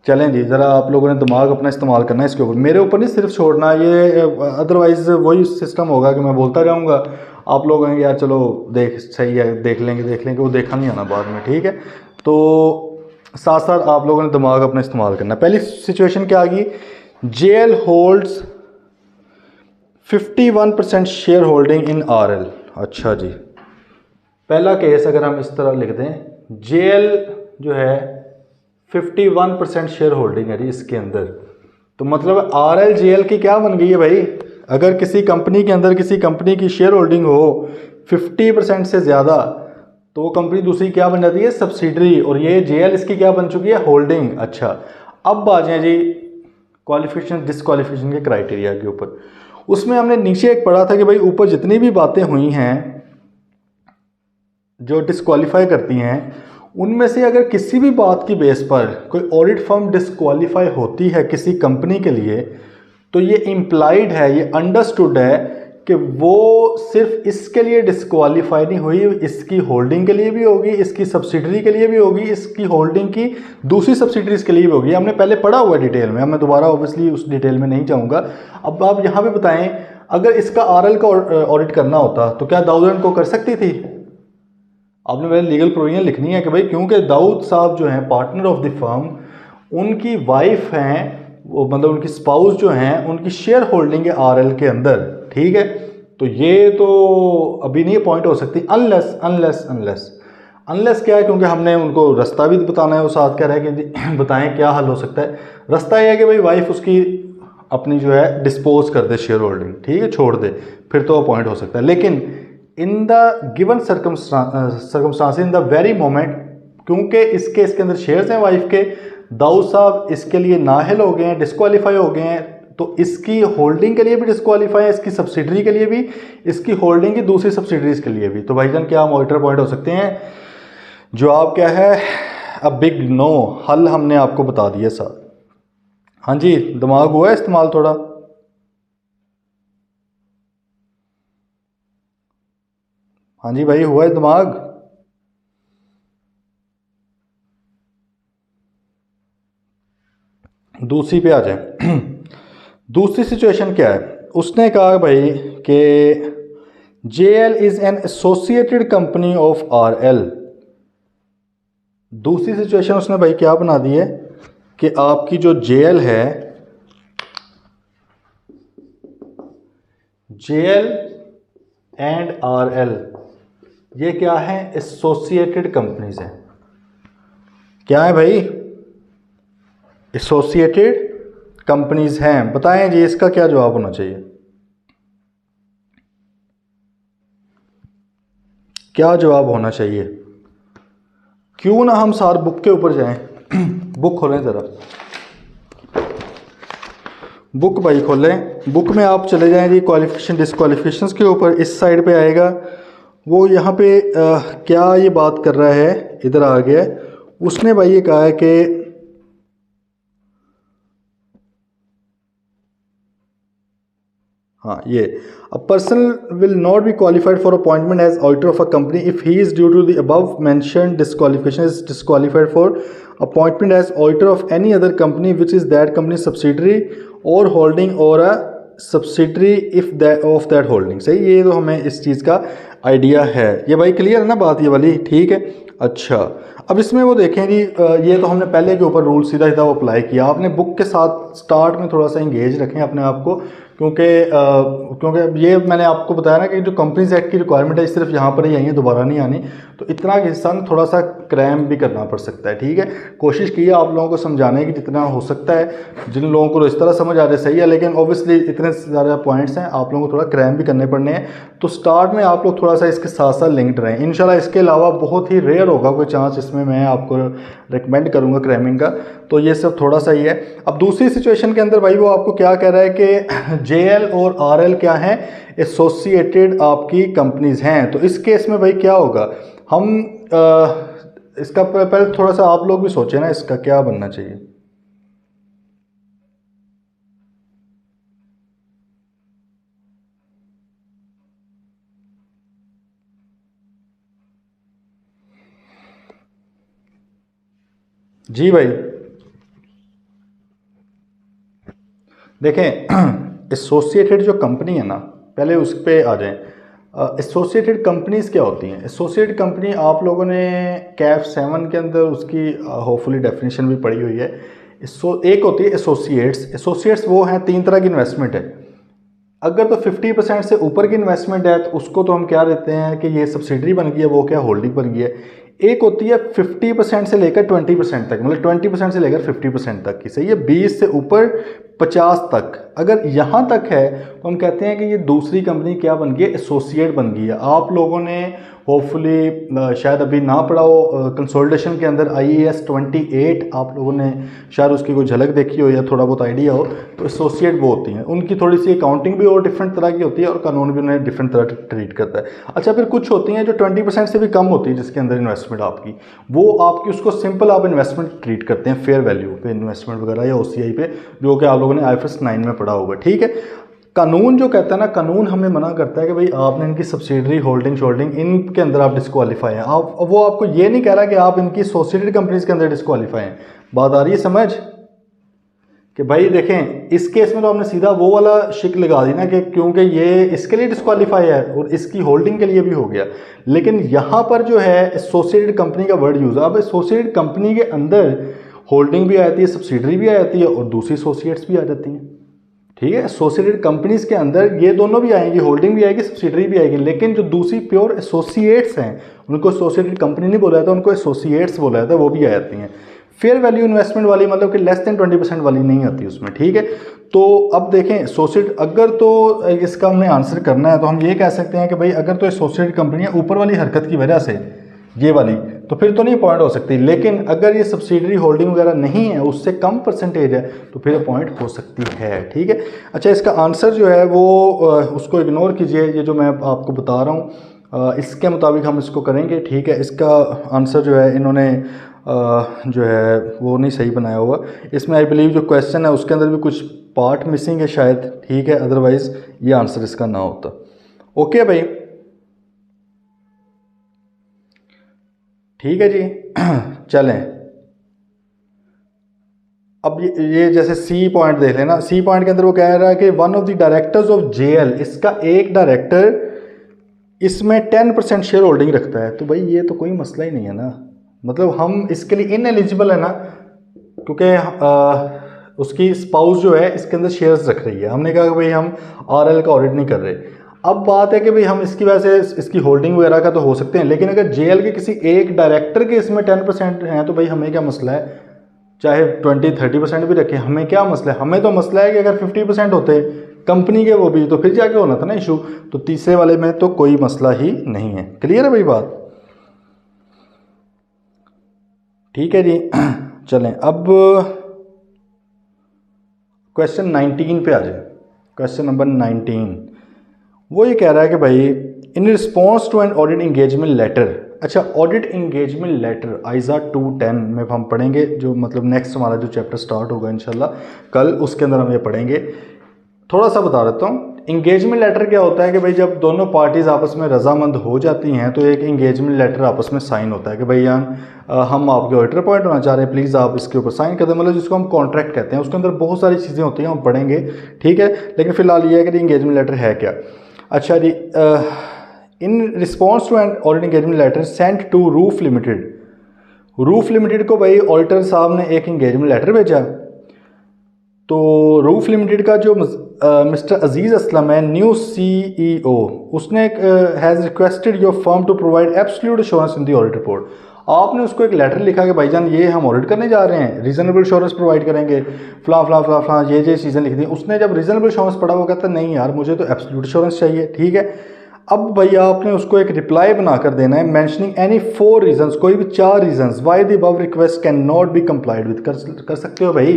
Speaker 1: चलें जी, ज़रा आप लोगों ने दिमाग अपना इस्तेमाल करना है इसके ऊपर, मेरे ऊपर नहीं सिर्फ छोड़ना ये, अदरवाइज़ वही सिस्टम होगा कि मैं बोलता जाऊँगा, आप लोग कहेंगे यार चलो देख सही है, देख लेंगे, वो देखा नहीं आना बाद में, ठीक है। तो साथ साथ आप लोगों ने दिमाग अपना इस्तेमाल करना है। पहली सिचुएशन क्या आ गई, JL holds 51% share holding in RL. अच्छा जी, पहला केस अगर हम इस तरह लिख दें, जेएल जो है 51% शेयर होल्डिंग है जी इसके अंदर, तो मतलब आरएल जेएल की क्या बन गई है भाई, अगर किसी कंपनी के अंदर किसी कंपनी की शेयर होल्डिंग हो 50% से ज़्यादा तो वो कंपनी दूसरी क्या बन जाती है, सब्सिडरी, और ये जेएल इसकी क्या बन चुकी है, होल्डिंग। अच्छा, अब आ जाए जी क्वालिफिकेशन डिसक्वालिफिकेशन के क्राइटेरिया के ऊपर। उसमें हमने नीचे एक पढ़ा था कि भाई ऊपर जितनी भी बातें हुई हैं जो डिसक्वालीफाई करती हैं, उनमें से अगर किसी भी बात की बेस पर कोई ऑडिट फर्म डिसक्वालीफाई होती है किसी कंपनी के लिए, तो ये इम्प्लाइड है, ये अंडरस्टूड है कि वो सिर्फ इसके लिए डिसक्वालीफाई नहीं हुई, इसकी होल्डिंग के लिए भी होगी, इसकी सब्सिडरी के लिए भी होगी, इसकी होल्डिंग की दूसरी सब्सिडरीज के लिए भी होगी। हमने पहले पढ़ा हुआ डिटेल में, अब मैं दोबारा ऑब्वियसली उस डिटेल में नहीं जाऊँगा। अब आप यहाँ पे बताएं, अगर इसका आरएल का ऑडिट करना होता तो क्या दाऊद एंड को कर सकती थी? आपने पहले लीगल प्रोविजन लिखनी है कि भाई क्योंकि दाऊद साहब जो हैं पार्टनर ऑफ द फर्म, उनकी वाइफ हैं, वो मतलब उनकी स्पाउस जो हैं उनकी शेयर होल्डिंग है आरएल के अंदर, ठीक है। तो ये तो अभी नहीं अपॉइंट हो सकती अनलेस क्या है, क्योंकि हमने उनको रास्ता भी बताना है, वो साथ कह रहे हैं कि बताएं क्या हल हो सकता है। रास्ता ये है कि भाई वाइफ उसकी अपनी जो है डिस्पोज कर दे शेयर होल्डिंग, ठीक है, छोड़ दे, फिर तो अपॉइंट हो सकता है। लेकिन in the given circumstances in the very moment, क्योंकि इसके अंदर शेयर्स हैं वाइफ के, दाऊद साहब इसके लिए नाअहल हो गए हैं, डिस्क्वालीफाई हो गए हैं, तो इसकी होल्डिंग के लिए भी डिस्क्वालीफाई है, इसकी सब्सिडरी के लिए भी, इसकी होल्डिंग की दूसरी सब्सिडरीज के लिए भी। तो भाईजान क्या हम ऑडिटर अपॉइंट हो सकते हैं? जवाब क्या है? A big no. हल हमने आपको बता दिया साहब, हाँ जी, दिमाग हुआ है इस्तेमाल थोड़ा। हाँ जी भाई, हुआ है दिमाग। दूसरी पे आ जाए। दूसरी सिचुएशन क्या है, उसने कहा भाई कि JL is an associated company of RL। दूसरी सिचुएशन उसने भाई क्या बना दी है कि आपकी जो JL है, JL एंड RL ये क्या है, एसोसिएटेड कंपनीज हैं। क्या है भाई, एसोसिएटेड कंपनीज हैं। बताएं जी इसका क्या जवाब होना चाहिए, क्या जवाब होना चाहिए। क्यों ना हम सार बुक के ऊपर जाएं। बुक खोलें ज़रा, बुक भाई खोलें। बुक में आप चले जाएं जी क्वालिफिकेशन डिस्क्वालिफिकेशंस के ऊपर, इस साइड पे आएगा वो। यहाँ पे क्या ये बात कर रहा है, इधर आ गया। उसने भाई ये कहा है कि हाँ ये, a person will not be qualified for appointment as auditor of a company if he is due to the above mention disqualification is disqualified for appointment as auditor of any other company which is that company subsidiary और holding और a subsidiary if that of that holding. सही, ये तो हमें इस चीज़ का idea है। ये भाई क्लियर है ना बात ये वाली, ठीक है। अच्छा, अब इसमें वो देखें जी, ये तो हमने पहले के ऊपर रूल सीधा सीधा अप्लाई किया। आपने बुक के साथ स्टार्ट में थोड़ा सा इंगेज रखें अपने आप को, क्योंकि ये मैंने आपको बताया ना कि जो कंपनीज एक्ट की रिक्वायरमेंट है सिर्फ यहाँ पर ही आई है, दोबारा नहीं आनी। तो इतना हिस्सा थोड़ा सा क्रैम भी करना पड़ सकता है, ठीक है। कोशिश की है आप लोगों को समझाने की जितना हो सकता है। जिन लोगों को इस तरह समझ आ रहा है सही है, लेकिन ऑब्वियसली इतने ज़्यादा पॉइंट्स हैं, आप लोगों को थोड़ा क्रैम भी करने पड़ने हैं। तो स्टार्ट में आप लोग थोड़ा सा इसके साथ साथ लिंक्ड रहें इंशाल्लाह। इसके अलावा बहुत ही रेयर होगा कोई चांस इसमें मैं आपको रिकमेंड करूँगा क्रैमिंग का। तो ये सब थोड़ा सा ही है। अब दूसरी सिचुएशन के अंदर भाई वो आपको क्या कह रहा है कि JL और RL क्या है, एसोसिएटेड आपकी कंपनीज हैं। तो इस केस में भाई क्या होगा, हम इसका पहले थोड़ा सा आप लोग भी सोचें ना, इसका क्या बनना चाहिए। जी भाई देखें, एसोसिएटेड जो कंपनी है ना, पहले उस पर आ जाएं। एसोसिएटेड कंपनीज क्या होती हैं। एसोसिएटेड कंपनी आप लोगों ने कैफ 7 के अंदर उसकी होपफुली डेफिनेशन भी पढ़ी हुई है। एक होती है एसोसिएट्स। एसोसिएट्स वो हैं, 3 तरह की इन्वेस्टमेंट है। अगर तो 50% से ऊपर की इन्वेस्टमेंट है तो उसको तो हम क्या देते हैं कि ये सब्सिडरी बन गई है, वो क्या होल्डिंग बन गई है। एक होती है 50% से लेकर 20% तक, मतलब 20% से लेकर 50% तक की। सही है, 20 से ऊपर 50 तक अगर यहाँ तक है तो हम कहते हैं कि ये दूसरी कंपनी क्या बन गई है, एसोसिएट बन गई है। आप लोगों ने होपफुली शायद अभी ना पढ़ा हो, कंसोलिडेशन के अंदर IAS 28 आप लोगों ने शायद उसकी कोई झलक देखी हो या थोड़ा बहुत आइडिया हो। तो एसोसिएट वो होती हैं, उनकी थोड़ी सी अकाउंटिंग भी और डिफरेंट तरह की होती है और कानून भी उन्हें डिफरेंट तरह ट्रीट करता है। अच्छा, फिर कुछ होती हैं जो 20% से भी कम होती है जिसके अंदर इन्वेस्टमेंट आपकी, वो आपकी उसको सिंपल आप इन्वेस्टमेंट ट्रीट करते हैं, फेयर वैल्यू पे इन्वेस्टमेंट वगैरह या OCI पे, जो कि आप लोगों ने IFRS 9 में पढ़ा होगा, ठीक है। कानून जो कहता है ना, कानून हमें मना करता है कि भाई आपने इनकी सब्सिडरी होल्डिंग शोल्डिंग इनके अंदर आप डिस्क्वालीफाई हैं। आप वो आपको ये नहीं कह रहा कि आप इनकी एसोसिएटेड कंपनीज के अंदर डिस्क्वालीफाई हैं। बात आ रही है समझ कि भाई देखें, इस केस में तो हमने सीधा वो वाला शिक लगा दी ना कि क्योंकि ये इसके लिए डिस्क्वालीफाई है और इसकी होल्डिंग के लिए भी हो गया। लेकिन यहाँ पर जो है एसोसिएटेड कंपनी का वर्ड यूज़, अब एसोसिएटेड कंपनी के अंदर होल्डिंग भी आ जाती है, सब्सिडरी भी आ जाती है और दूसरी एसोसिएट्स भी आ जाती हैं, ठीक है। एसोसिएटेड कंपनीज के अंदर ये दोनों भी आएंगी, होल्डिंग भी आएगी, सब्सिडरी भी आएगी। लेकिन जो दूसरी प्योर एसोसिएट्स हैं उनको एसोसिएटेड कंपनी नहीं बोला जाता, उनको एसोसिएट्स बोला जाता है, वो भी आ जाती हैं। फेयर वैल्यू इन्वेस्टमेंट वाली मतलब कि लेस देन 20% वाली नहीं आती उसमें, ठीक है। तो अब देखें एसोसिएट, अगर तो इसका हमने आंसर करना है तो हम ये कह सकते हैं कि भाई अगर तो एसोसिएटेड कंपनियां ऊपर वाली हरकत की वजह से ये वाली, तो फिर तो नहीं अपॉइंट हो सकती। लेकिन अगर ये सब्सिडरी होल्डिंग वगैरह नहीं है, उससे कम परसेंटेज है, तो फिर अपॉइंट हो सकती है, ठीक है। अच्छा, इसका आंसर जो है वो उसको इग्नोर कीजिए, ये जो मैं आपको बता रहा हूँ इसके मुताबिक हम इसको करेंगे, ठीक है। इसका आंसर जो है इन्होंने जो है वो नहीं सही बनाया हुआ। इसमें आई बिलीव जो क्वेश्चन है उसके अंदर भी कुछ पार्ट मिसिंग है शायद, ठीक है, अदरवाइज़ ये आंसर इसका ना होता। ओके भाई, ठीक है जी। चलें, अब ये जैसे सी पॉइंट देख लेना। सी पॉइंट के अंदर वो कह रहा है कि one of the directors of JL, इसका एक डायरेक्टर इसमें 10% शेयर होल्डिंग रखता है। तो भाई ये तो कोई मसला ही नहीं है ना, मतलब हम इसके लिए इनएलिजिबल है ना, क्योंकि उसकी स्पाउस जो है इसके अंदर शेयर्स रख रही है। हमने कहा कि भाई हम आरएल का ऑडिट नहीं कर रहे। अब बात है कि भाई हम इसकी वजह से इसकी होल्डिंग वगैरह का तो हो सकते हैं, लेकिन अगर जेएल के किसी एक डायरेक्टर के इसमें 10% हैं तो भाई हमें क्या मसला है, चाहे 20-30% भी रखें, हमें क्या मसला है। हमें तो मसला है कि अगर 50% होते कंपनी के वो भी, तो फिर जाके होना था ना इशू। तो तीसरे वाले में तो कोई मसला ही नहीं है। क्लियर है भाई बात, ठीक है जी। चलें अब क्वेश्चन 19 पे आ जाए। क्वेश्चन नंबर 19 वो ये कह रहा है कि भाई in response to an audit engagement letter. अच्छा, ऑडिट इंगेजमेंट लेटर आइजा 210 में हम पढ़ेंगे, जो मतलब नेक्स्ट हमारा जो चैप्टर स्टार्ट होगा इंशाल्लाह कल, उसके अंदर हम ये पढ़ेंगे। थोड़ा सा बता देता हूँ। इंगेजमेंट लेटर क्या होता है कि भाई जब दोनों पार्टीज़ आपस में रजामंद हो जाती हैं तो एक इंगेजमेंट लेटर आपस में साइन होता है कि भाई यहाँ हम आपके ऑडिटर अपॉइंट होना चाह रहे हैं, प्लीज़ आप इसके ऊपर साइन कर दें। मतलब जिसको हम कॉन्ट्रैक्ट कहते हैं, उसके अंदर बहुत सारी चीज़ें होती हैं, हम पढ़ेंगे, ठीक है। लेकिन फिलहाल ये है कि इंगेजमेंट लेटर है क्या। अच्छा जी, in response to an audit engagement letter sent to Roof limited. Roof limited को भाई ऑडिटर साहब ने एक इंगेजमेंट लेटर भेजा। तो रूफ लिमिटेड का जो मिस्टर अजीज़ असलम है, न्यू सीईओ, उसने has requested your firm to provide absolute assurance in the audit report. आपने उसको एक लेटर लिखा कि भाईजान ये हम ऑडिट करने जा रहे हैं, रीजनेबल एश्योरेंस प्रोवाइड करेंगे, फला फला फला फला ये चीज़ें लिख दी। उसने जब रीजनेबल एश्योरेंस पढ़ा, वो कहता नहीं यार मुझे तो एब्सोल्यूट एश्योरेंस चाहिए, ठीक है। अब भैया आपने उसको एक रिप्लाई बनाकर देना है, मेंशनिंग एनी 4 रीजंस, कोई भी 4 reasons why the above request can not be complied with. कर सकते हो भाई,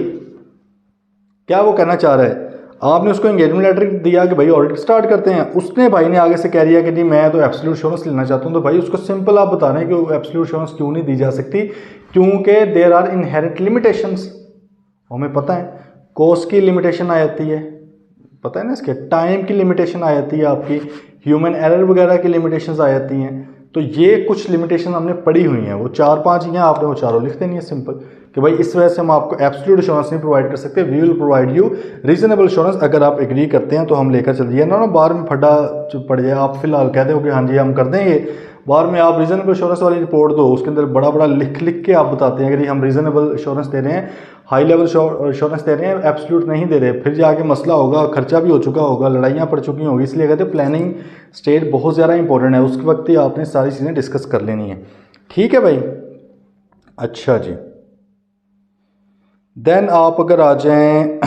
Speaker 1: क्या वो कहना चाह रहा है। आपने उसको एंगेजमेंट लेटर दिया कि भाई ऑडिट स्टार्ट करते हैं, उसने भाई ने आगे से कह दिया कि जी मैं तो एब्सोल्यूट एश्योरेंस लेना चाहता हूँ। तो भाई उसको सिंपल आप बता रहे हैं कि वो एब्सोल्यूट एश्योरेंस क्यों नहीं दी जा सकती, क्योंकि देयर आर इनहेरेंट लिमिटेशंस। हमें पता है कॉस्ट की लिमिटेशन आ जाती है, पता है ना, इसके टाइम की लिमिटेशन आ जाती है, आपकी ह्यूमन एरर वगैरह की लिमिटेशंस आ जाती हैं। तो ये कुछ लिमिटेशन हमने पढ़ी हुई हैं, वो 4-5 ही हैं, आपने वो चारों लिख देनी है सिंपल कि भाई इस वजह से हम आपको एब्सोल्यूट एश्योरेंस नहीं प्रोवाइड कर सकते, we will provide you reasonable assurance. अगर आप एग्री करते हैं तो हम लेकर चल जाइए ना बाहर में फटा पड़ जाए। आप फिलहाल कहते हो कि हाँ जी हम कर देंगे, बाहर में आप रीजनेबल एश्योरेंस वाली रिपोर्ट दो, उसके अंदर बड़ा बड़ा लिख लिख के आप बताते हैं कि हम रीजनेबल एश्योरेंस दे रहे हैं, हाई लेवल एश्योरेंस दे रहे हैं, एब्सोल्यूट नहीं दे रहे। फिर जाके मसला होगा, खर्चा भी हो चुका होगा, लड़ाइयाँ पड़ चुकी होगी। इसलिए कहते हैं प्लानिंग स्टेज बहुत ज़्यादा इंपॉर्टेंट है, उस वक्त ही आपने सारी चीज़ें डिस्कस कर लेनी है, ठीक है भाई। अच्छा जी, देन आप अगर आ जाएं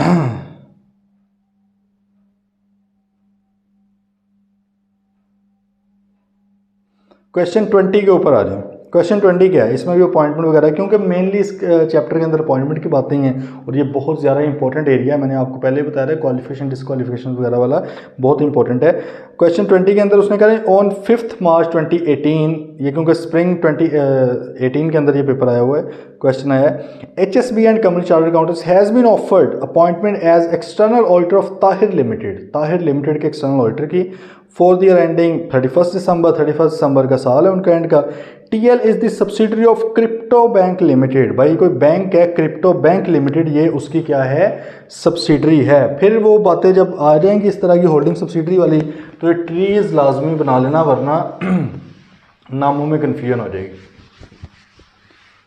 Speaker 1: क्वेश्चन 20 के ऊपर आ जाएं। क्वेश्चन 20 क्या है, इसमें भी अपॉइंटमेंट वगैरह, क्योंकि मेनली इस चैप्टर के अंदर अपॉइंटमेंट की बातें हैं और ये बहुत ज़्यादा इंपॉर्टेंट एरिया है। मैंने आपको पहले बताया था क्वालिफिकेशन डिसक्वालिफिकेशन वगैरह वाला बहुत इंपॉर्टेंट है। क्वेश्चन 20 के अंदर उसने कहा ऑन 5 मार्च 2018, ये क्योंकि स्प्रिंग 2018 के अंदर ये पेपर आया हुआ है, क्वेश्चन आया है, HSB and company chartered accountants has been offered appointment as external auditor of Tahir limited. Tahir limited के एक्सटर्नल ऑडिटर की for the year ending 31 December का साल है उनका एंड का। TL is the subsidiary of crypto bank limited. भाई कोई bank है क्रिप्टो बैंक लिमिटेड, ये उसकी क्या है, सब्सिडरी है। फिर वो बातें जब आ जाएंगी इस तरह की होल्डिंग सब्सिडरी वाली, तो ये ट्रीज लाजमी बना लेना, वरना नामों में कन्फ्यूजन हो जाएगी,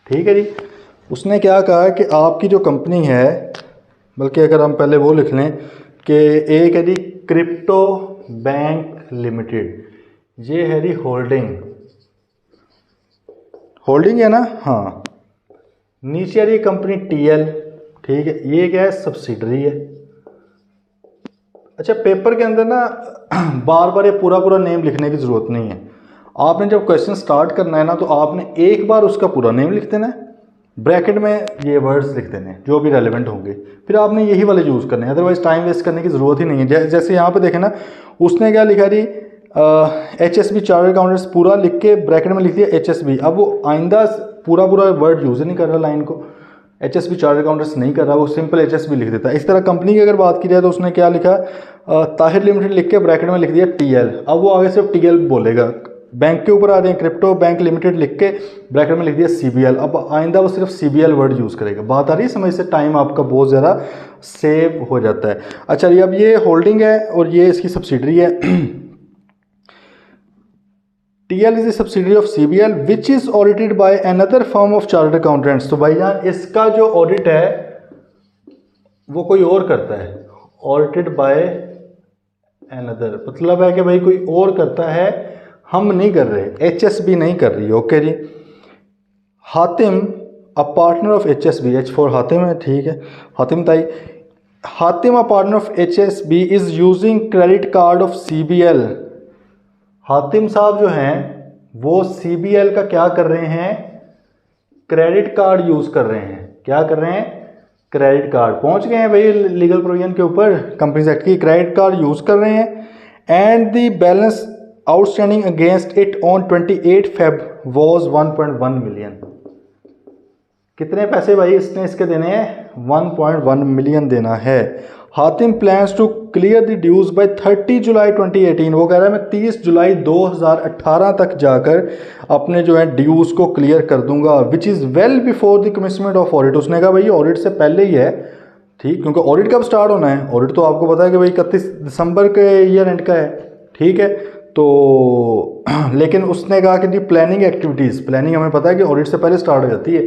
Speaker 1: ठीक है जी। उसने क्या कहा कि आपकी जो कंपनी है, बल्कि अगर हम पहले वो लिख लें कि एक है जी क्रिप्टो बैंक लिमिटेड, ये है जी होल्डिंग है ना, हाँ। नीचे है कंपनी TL, ठीक है, ये क्या है, सब्सिडरी है। अच्छा, पेपर के अंदर ना बार बार ये पूरा नेम लिखने की ज़रूरत नहीं है। आपने जब क्वेश्चन स्टार्ट करना है ना, तो आपने एक बार उसका पूरा नेम लिख देना है, ब्रैकेट में ये वर्ड्स लिख देने हैं जो भी रेलेवेंट होंगे, फिर आपने यही वाले यूज़ करने हैं, अदरवाइज टाइम वेस्ट करने की ज़रूरत ही नहीं है। जैसे यहाँ पे देखें ना, उसने क्या लिखा जी, HSB चार्टर्ड अकाउंटेंट्स पूरा लिख के ब्रैकेट में लिख दिया HSB। अब वो आइंदा पूरा वर्ड यूज़ ही नहीं कर रहा लाइन को, HSB चार्टर्ड अकाउंटेंट्स नहीं कर रहा, वो सिंपल HSB लिख देता है। इस तरह कंपनी की अगर बात की जाए तो उसने क्या लिखा, ताहिर लिमिटेड लिख के ब्रैकेट में लिख दिया TL। अब वो आगे सिर्फ TL बोलेगा। बैंक के ऊपर आ रहे हैं, क्रिप्टो बैंक लिमिटेड लिख के ब्रैकेट में लिख दिया CBL। अब आइंदा वो सिर्फ CBL वर्ड यूज़ करेगा। बात आ रही है समझ से, टाइम आपका बहुत ज़्यादा सेव हो जाता है। अच्छा ये अब ये होल्डिंग है और ये इसकी सब्सिडरी है। TL is a subsidiary of CBL which is audited by another firm of chartered accountants. तो भाईजान इसका जो ऑडिट है वो कोई और करता है, ऑडिटेड बाय अनदर, मतलब है कि भाई कोई और करता है, हम नहीं कर रहे, HSB नहीं कर रही। ओके जी। Hatim a partner of HSB, H for Hatim है, ठीक है Hatim Tai. Hatim a partner of HSB is using credit card of CBL। Hatim साहब जो हैं वो CBL का क्या कर रहे हैं, क्रेडिट कार्ड यूज कर रहे हैं। क्या कर रहे हैं, क्रेडिट कार्ड। पहुंच गए हैं भाई लीगल प्रोविजन के ऊपर, कंपनीज एक्ट की। क्रेडिट कार्ड यूज कर रहे हैं and the balance outstanding against it on 28 Feb was 1.1 million. कितने पैसे भाई इसने इसके देने हैं, 1.1 मिलियन देना है। Hatim plans to clear the dues by 30 July 2018। वो कह रहा है मैं 30 जुलाई 2018 तक जाकर अपने जो है ड्यूज को क्लियर कर दूंगा, which is well before the commencement of audit. उसने कहा भाई ऑडिट से पहले ही है, ठीक, क्योंकि ऑडिट कब स्टार्ट होना है, ऑडिट तो आपको पता है कि भाई 31 दिसंबर के ईयर एंड का है, ठीक है। तो लेकिन उसने कहा कि जी प्लानिंग एक्टिविटीज़, प्लानिंग हमें पता है कि ऑडिट से पहले स्टार्ट हो जाती है।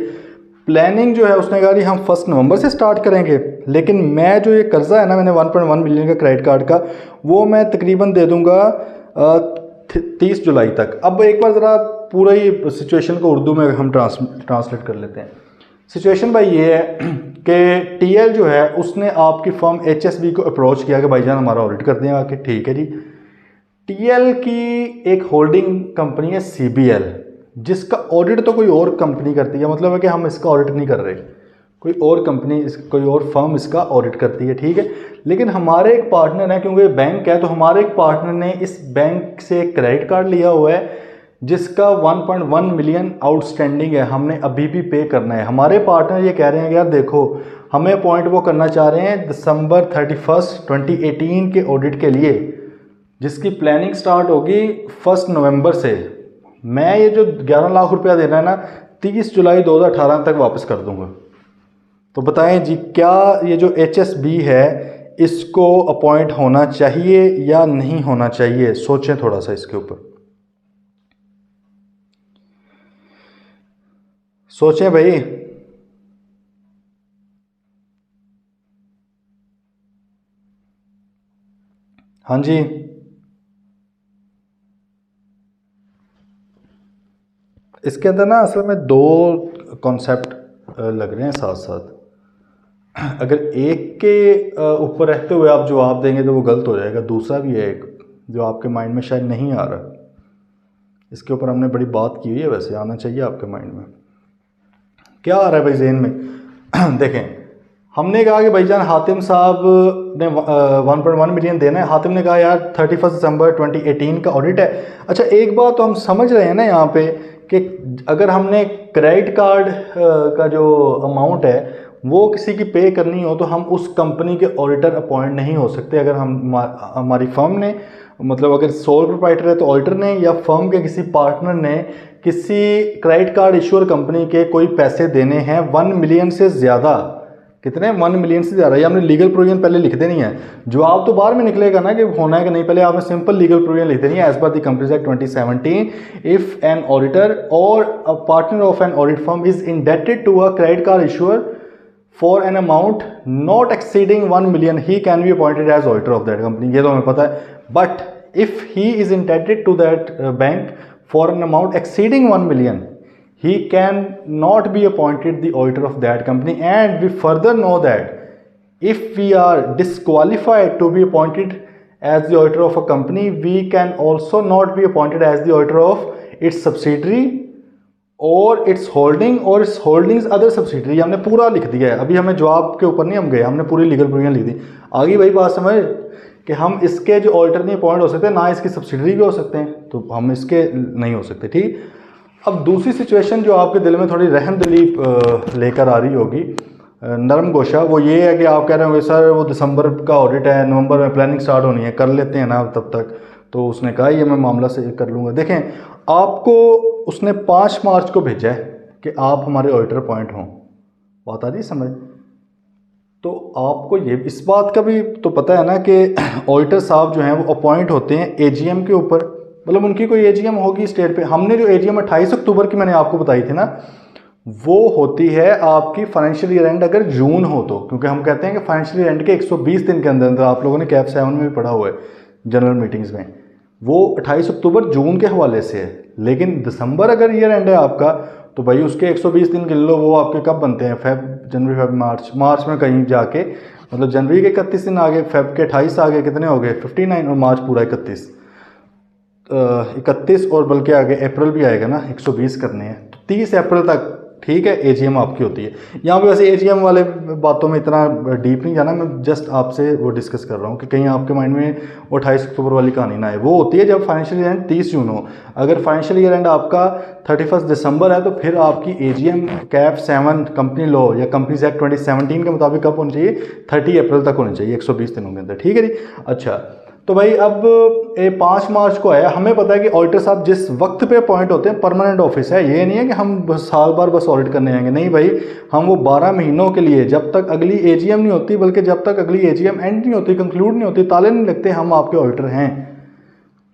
Speaker 1: प्लानिंग जो है उसने कहा जी हम 1 नवंबर से स्टार्ट करेंगे, लेकिन मैं जो ये कर्जा है ना मैंने 1.1 मिलियन का क्रेडिट कार्ड का, वो मैं तकरीबन दे दूंगा 30 जुलाई तक। अब एक बार ज़रा पूरा ही सिचुएशन को उर्दू में हम ट्रांसलेट कर लेते हैं। सिचुएशन भाई ये है कि TL जो है उसने आपकी फर्म HSB को अप्रोच किया कि भाईजान हमारा ऑडिट कर दें आके, ठीक है जी। TL की एक होल्डिंग कंपनी है CBL, जिसका ऑडिट तो कोई और कंपनी करती है, मतलब है कि हम इसका ऑडिट नहीं कर रहे, कोई और कंपनी, कोई और फर्म इसका ऑडिट करती है, ठीक है। लेकिन हमारे एक पार्टनर है, क्योंकि बैंक है, तो हमारे एक पार्टनर ने इस बैंक से क्रेडिट कार्ड लिया हुआ है जिसका 1.1 मिलियन आउटस्टैंडिंग है, हमने अभी भी पे करना है। हमारे पार्टनर ये कह रहे हैं कि यार देखो हमें अपॉइंट वो करना चाह रहे हैं दिसंबर 31 2018 के ऑडिट के लिए, जिसकी प्लानिंग स्टार्ट होगी 1 नवंबर से। मैं ये जो 11 लाख रुपया देना है ना 30 जुलाई 2018 तक वापस कर दूंगा। तो बताएं जी क्या ये जो HSB है इसको अपॉइंट होना चाहिए या नहीं होना चाहिए, सोचें थोड़ा सा इसके ऊपर, सोचें भाई। हाँ जी, इसके अंदर ना असल में 2 कॉन्सेप्ट लग रहे हैं साथ साथ। अगर एक के ऊपर रहते हुए आप जवाब देंगे तो वो गलत हो जाएगा। दूसरा भी है एक जो आपके माइंड में शायद नहीं आ रहा, इसके ऊपर हमने बड़ी बात की हुई है, वैसे आना चाहिए आपके माइंड में। क्या आ रहा है भाई जहन में? देखें, हमने कहा कि भाईजान हातिम साहब ने 1.1 मिलियन देना है। हातिम ने कहा यार 31 दिसंबर 2018 का ऑडिट है। अच्छा एक बात तो हम समझ रहे हैं ना यहाँ पे कि अगर हमने क्रेडिट कार्ड का जो अमाउंट है वो किसी की पे करनी हो तो हम उस कंपनी के ऑडिटर अपॉइंट नहीं हो सकते। अगर हम हमारी फर्म ने, मतलब अगर सोल प्रोप्राइटर है तो ऑडिटर ने, या फर्म के किसी पार्टनर ने किसी क्रेडिट कार्ड इशूअर कंपनी के कोई पैसे देने हैं 1 मिलियन से ज़्यादा, कितने 1 मिलियन से ज़्यादा, ये हमने लीगल प्रोविजन पहले लिख देनी है। जवाब तो बाद में निकलेगा ना कि होना है कि नहीं, पहले आपने सिंपल लीगल प्रोविजन लिख देनी है। As per the companies act 2017 if an auditor और a partner of an audit firm is indebted to a credit card issuer for an amount not exceeding 1 million he can be appointed as auditor of that company. ये तो हमें पता है। But if he is indebted to that bank for an amount exceeding 1 million he can not be appointed the auditor of that company. And we further know that if we are disqualified to be appointed as the auditor of a company, we can also not be appointed as the auditor of its subsidiary or its holding or its holdings other subsidiary। हमने पूरा लिख दिया है, अभी हमें जवाब के ऊपर नहीं हम गए, हमने पूरी लीगल प्रोविजन लिख दी। आगे भाई बात समझ कि हम इसके जो ऑडिटर नहीं अपॉइंट हो सकते, ना इसकी सब्सिडरी भी हो सकते हैं, तो हम इसके नहीं हो सकते, ठीक। अब दूसरी सिचुएशन जो आपके दिल में थोड़ी रहमदिली लेकर आ रही होगी, नरम गोशा, वो ये है कि आप कह रहे होंगे सर वो दिसंबर का ऑडिट है, नवंबर में प्लानिंग स्टार्ट होनी है, कर लेते हैं ना तब तक। तो उसने कहा ये मैं मामला से कर लूँगा। देखें, आपको उसने 5 मार्च को भेजा है कि आप हमारे ऑडिटर अपॉइंट हों। बात आ रही समझ? तो आपको ये इस बात का भी तो पता है ना कि ऑडिटर साहब जो हैं वो अपॉइंट होते हैं एजीएम के ऊपर, मतलब उनकी कोई एजीएम होगी स्टेट पे। हमने जो एजीएम 28 अक्टूबर की मैंने आपको बताई थी ना, वो होती है आपकी फाइनेंशियल ईयर एंड अगर जून हो तो, क्योंकि हम कहते हैं कि फाइनेंशियल ईयर एंड के 120 दिन के अंदर अंदर, आप लोगों ने कैप 7 में भी पढ़ा हुआ है जनरल मीटिंग्स में, वो 28 अक्टूबर जून के हवाले से है। लेकिन दिसंबर अगर ईयर एंड है आपका तो भाई उसके 120 दिन गिन लो, वो आपके कब बनते हैं? जनवरी फेब मार्च में कहीं जाके, मतलब जनवरी के 31 दिन आ गए, फेब के 28 आ गए, कितने हो गए? 59, और मार्च पूरा 31 और बल्कि आगे अप्रैल भी आएगा ना, 120 करने हैं तो 30 अप्रैल तक, ठीक है, एजीएम आपकी होती है। यहाँ पे वैसे एजीएम वाले बातों में इतना डीप नहीं जाना, मैं जस्ट आपसे वो डिस्कस कर रहा हूँ कि कहीं आपके माइंड में वो 28 अक्टूबर वाली कहानी ना आए। वो होती है जब फाइनेंशियल ईयर एंड 30 जून हो। अगर फाइनेंशियल ईयर एंड आपका 31 दिसंबर है तो फिर आपकी एजीएम कैप 7 कंपनी लॉ या कंपनीज एक्ट 2017 के मुताबिक कब होनी चाहिए? 30 अप्रैल तक होनी चाहिए, 120 दिनों के अंदर, ठीक है जी। अच्छा, तो भाई अब 5 मार्च को आया, हमें पता है कि ऑडिटर साहब जिस वक्त पे अपॉइंट होते हैं, परमानेंट ऑफिस है, ये नहीं है कि हम बस साल भर बस ऑडिट करने आएंगे, नहीं भाई, हम वो 12 महीनों के लिए, जब तक अगली एजीएम नहीं होती, बल्कि जब तक अगली एजीएम एंड नहीं होती, कंक्लूड नहीं होती, ताले नहीं लगते, हम आपके ऑडिटर हैं।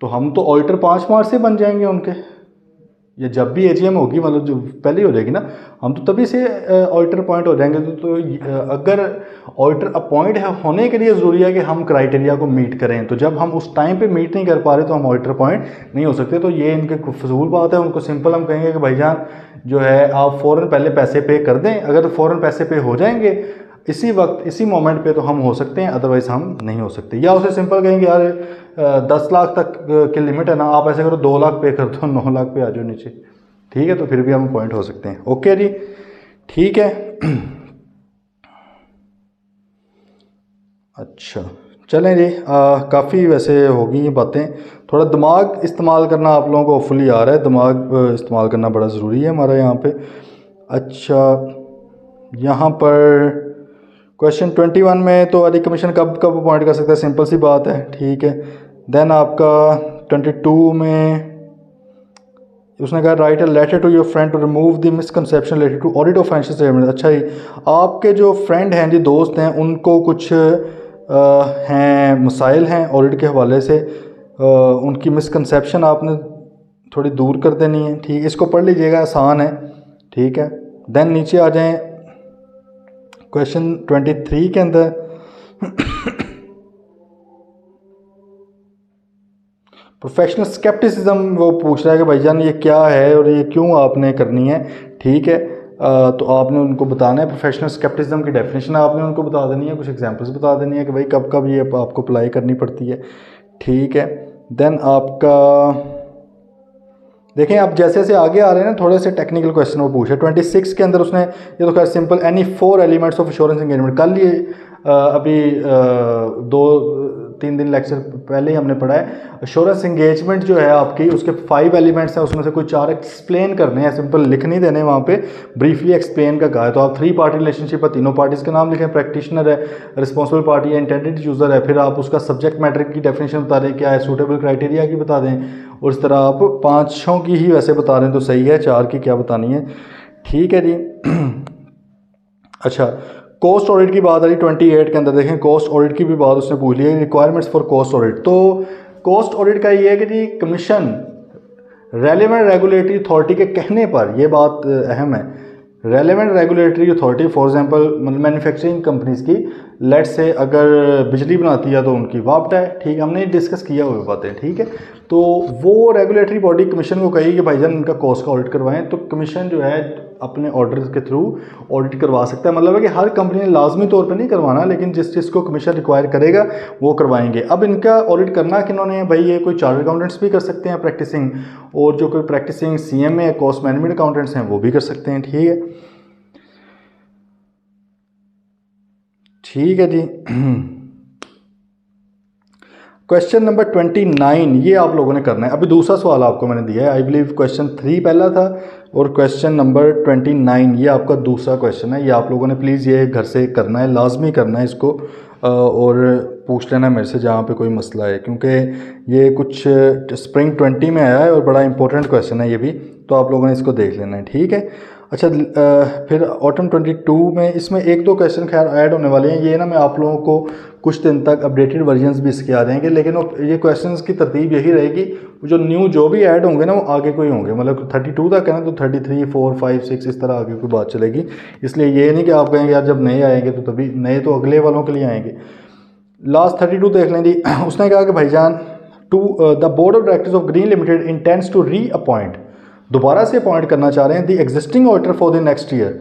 Speaker 1: तो हम तो ऑडिटर 5 मार्च से बन जाएंगे उनके, या जब भी एजीएम होगी, मतलब जो पहले हो जाएगी ना, हम तो तभी से ऑडिटर अपॉइंट हो जाएंगे। अगर ऑडिटर अपॉइंट होने के लिए ज़रूरी है कि हम क्राइटेरिया को मीट करें, तो जब हम उस टाइम पे मीट नहीं कर पा रहे तो हम ऑडिटर अपॉइंट नहीं हो सकते। तो ये इनके फजूल बात है। उनको सिंपल हम कहेंगे कि भाईजान जो है आप फ़ौरन पहले पैसे पे कर दें। अगर फ़ौरन पैसे पे हो जाएंगे इसी वक्त इसी मोमेंट पे तो हम हो सकते हैं, अदरवाइज़ हम नहीं हो सकते। या उसे सिंपल कहेंगे यार 10 लाख तक की लिमिट है ना, आप ऐसे करो 2 लाख पे कर दो, 9 लाख पे आ जाओ नीचे, ठीक है, तो फिर भी हम पॉइंट हो सकते हैं। ओके जी, ठीक है। अच्छा चलें जी, काफ़ी वैसे होगी ये बातें। थोड़ा दिमाग इस्तेमाल करना आप लोगों को फुली आ रहा है, दिमाग इस्तेमाल करना बड़ा ज़रूरी है हमारा यहाँ पे। अच्छा, यहाँ पर क्वेश्चन 21 में तो वाली कमीशन कब कब अपॉइंट कर सकता है, सिंपल सी बात है, ठीक है। देन आपका 22 में उसने कहा write a letter to your friend to remove the misconception related to audit of financial statement. अच्छा जी, आपके जो फ्रेंड हैं जी, दोस्त हैं, उनको कुछ हैं मसाइल हैं ऑडिट के हवाले से, उनकी मिसकंसेप्शन आपने थोड़ी दूर कर देनी है, ठीक, इसको पढ़ लीजिएगा, आसान है, ठीक है। देन नीचे आ जाएं क्वेश्चन 23 के अंदर प्रोफेशनल स्केप्टिसिज्म वो पूछ रहा है कि भाईजान ये क्या है और ये क्यों आपने करनी है, ठीक है। तो आपने उनको बताना है प्रोफेशनल स्केप्टिसिज्म की डेफिनेशन आपने उनको बता देनी है, कुछ एग्जांपल्स बता देनी है कि भाई कब कब ये आपको अप्लाई करनी पड़ती है, ठीक है। देन आपका देखें, आप जैसे जैसे आगे आ रहे हैं ना, थोड़े से टेक्निकल क्वेश्चन वो पूछे। 26 के अंदर उसने ये तो खैर simple, any 4 elements of insurance engagement, कल ये अभी 2-3 दिन लेक्चर पहले ही हमने पढ़ा है। इंश्योरेंस एंगेजमेंट जो है आपकी, उसके 5 एलिमेंट्स हैं, उसमें से कोई 4 एक्सप्लेन करने हैं, सिंपल लिख नहीं देने वहाँ पे, ब्रीफली एक्सप्लेन का कहा है। तो आप 3 पार्टी रिलेशनशिप है, तीनों पार्टीज़ के नाम लिखें, प्रैक्टिशनर है, रिस्पॉन्सिबल पार्टी है, इंटेंडेड यूज़र है, फिर आप उसका सब्जेक्ट मैटर की डेफिनेशन बता दें क्या है, सूटेबल क्राइटेरिया की बता दें, और इस तरह आप 5 की ही वैसे बता रहे हैं तो सही है, 4 की क्या बतानी है, ठीक है जी। अच्छा, कॉस्ट ऑडिट की बात आ रही 28 के अंदर, देखें कॉस्ट ऑडिट की भी बात उसने पूछ ली है, रिक्वायरमेंट्स फॉर कॉस्ट ऑडिट। तो कॉस्ट ऑडिट का ये है कि जी कमीशन रेलेवेंट रेगुलेटरी अथॉरिटी के कहने पर, ये बात अहम है, relevant regulatory authority, for example manufacturing companies की, लेट से अगर बिजली बनाती है तो उनकी वापटा है, ठीक है, हमने डिस्कस किया हुए बातें, ठीक है। तो वो रेगुलेटरी बॉडी कमीशन को कही कि भाईजान इनका कॉस्ट का ऑडिट करवाएं, तो कमीशन जो है अपने ऑर्डर के थ्रू ऑडिट करवा सकता है। मतलब है कि हर कंपनी ने लाजमी तौर पे नहीं करवाना, लेकिन जिस चीज़ को कमीशन रिक्वायर करेगा वो करवाएंगे। अब इनका ऑडिट करना किन्होंने, भाई ये कोई चार्टर्ड अकाउंटेंट्स भी कर सकते हैं प्रैक्टिसिंग, और जो कोई प्रैक्टिसिंग CMA या कॉस्ट मैनेजमेंट अकाउंटेंट्स हैं वो भी कर सकते हैं, ठीक है, ठीक है जी। क्वेश्चन नंबर 29 ये आप लोगों ने करना है। अभी दूसरा सवाल आपको मैंने दिया है, आई बिलीव क्वेश्चन 3 पहला था और क्वेश्चन नंबर 29 ये आपका दूसरा क्वेश्चन है। ये आप लोगों ने प्लीज़ ये घर से करना है, लाजमी करना है इसको, और पूछ लेना मेरे से जहाँ पे कोई मसला है, क्योंकि ये कुछ स्प्रिंग 20 में आया है और बड़ा इंपॉर्टेंट क्वेश्चन है ये भी, तो आप लोगों ने इसको देख लेना है, ठीक है। अच्छा, फिर ऑटम 22 में इसमें एक दो क्वेश्चन खैर ऐड होने वाले हैं। ये ना मैं आप लोगों को कुछ दिन तक अपडेटेड वर्जन्स भी इसके आ जाएंगे, लेकिन ये क्वेश्चंस की तरतीब यही रहेगी, जो न्यू जो भी ऐड होंगे ना वो आगे कोई होंगे, मतलब 32 तक है ना, तो 33, 4, 5, 6 इस तरह आगे कोई बात चलेगी। इसलिए ये नहीं कि आप कहेंगे यार जब नए आएंगे तो तभी, नए तो अगले वालों के लिए आएंगे। लास्ट 32 देख लें जी। उसने कहा कि भाईजान the board of directors of Green Limited intends to reappoint, दोबारा से अपॉइंट करना चाह रहे हैं the existing auditor for the next year.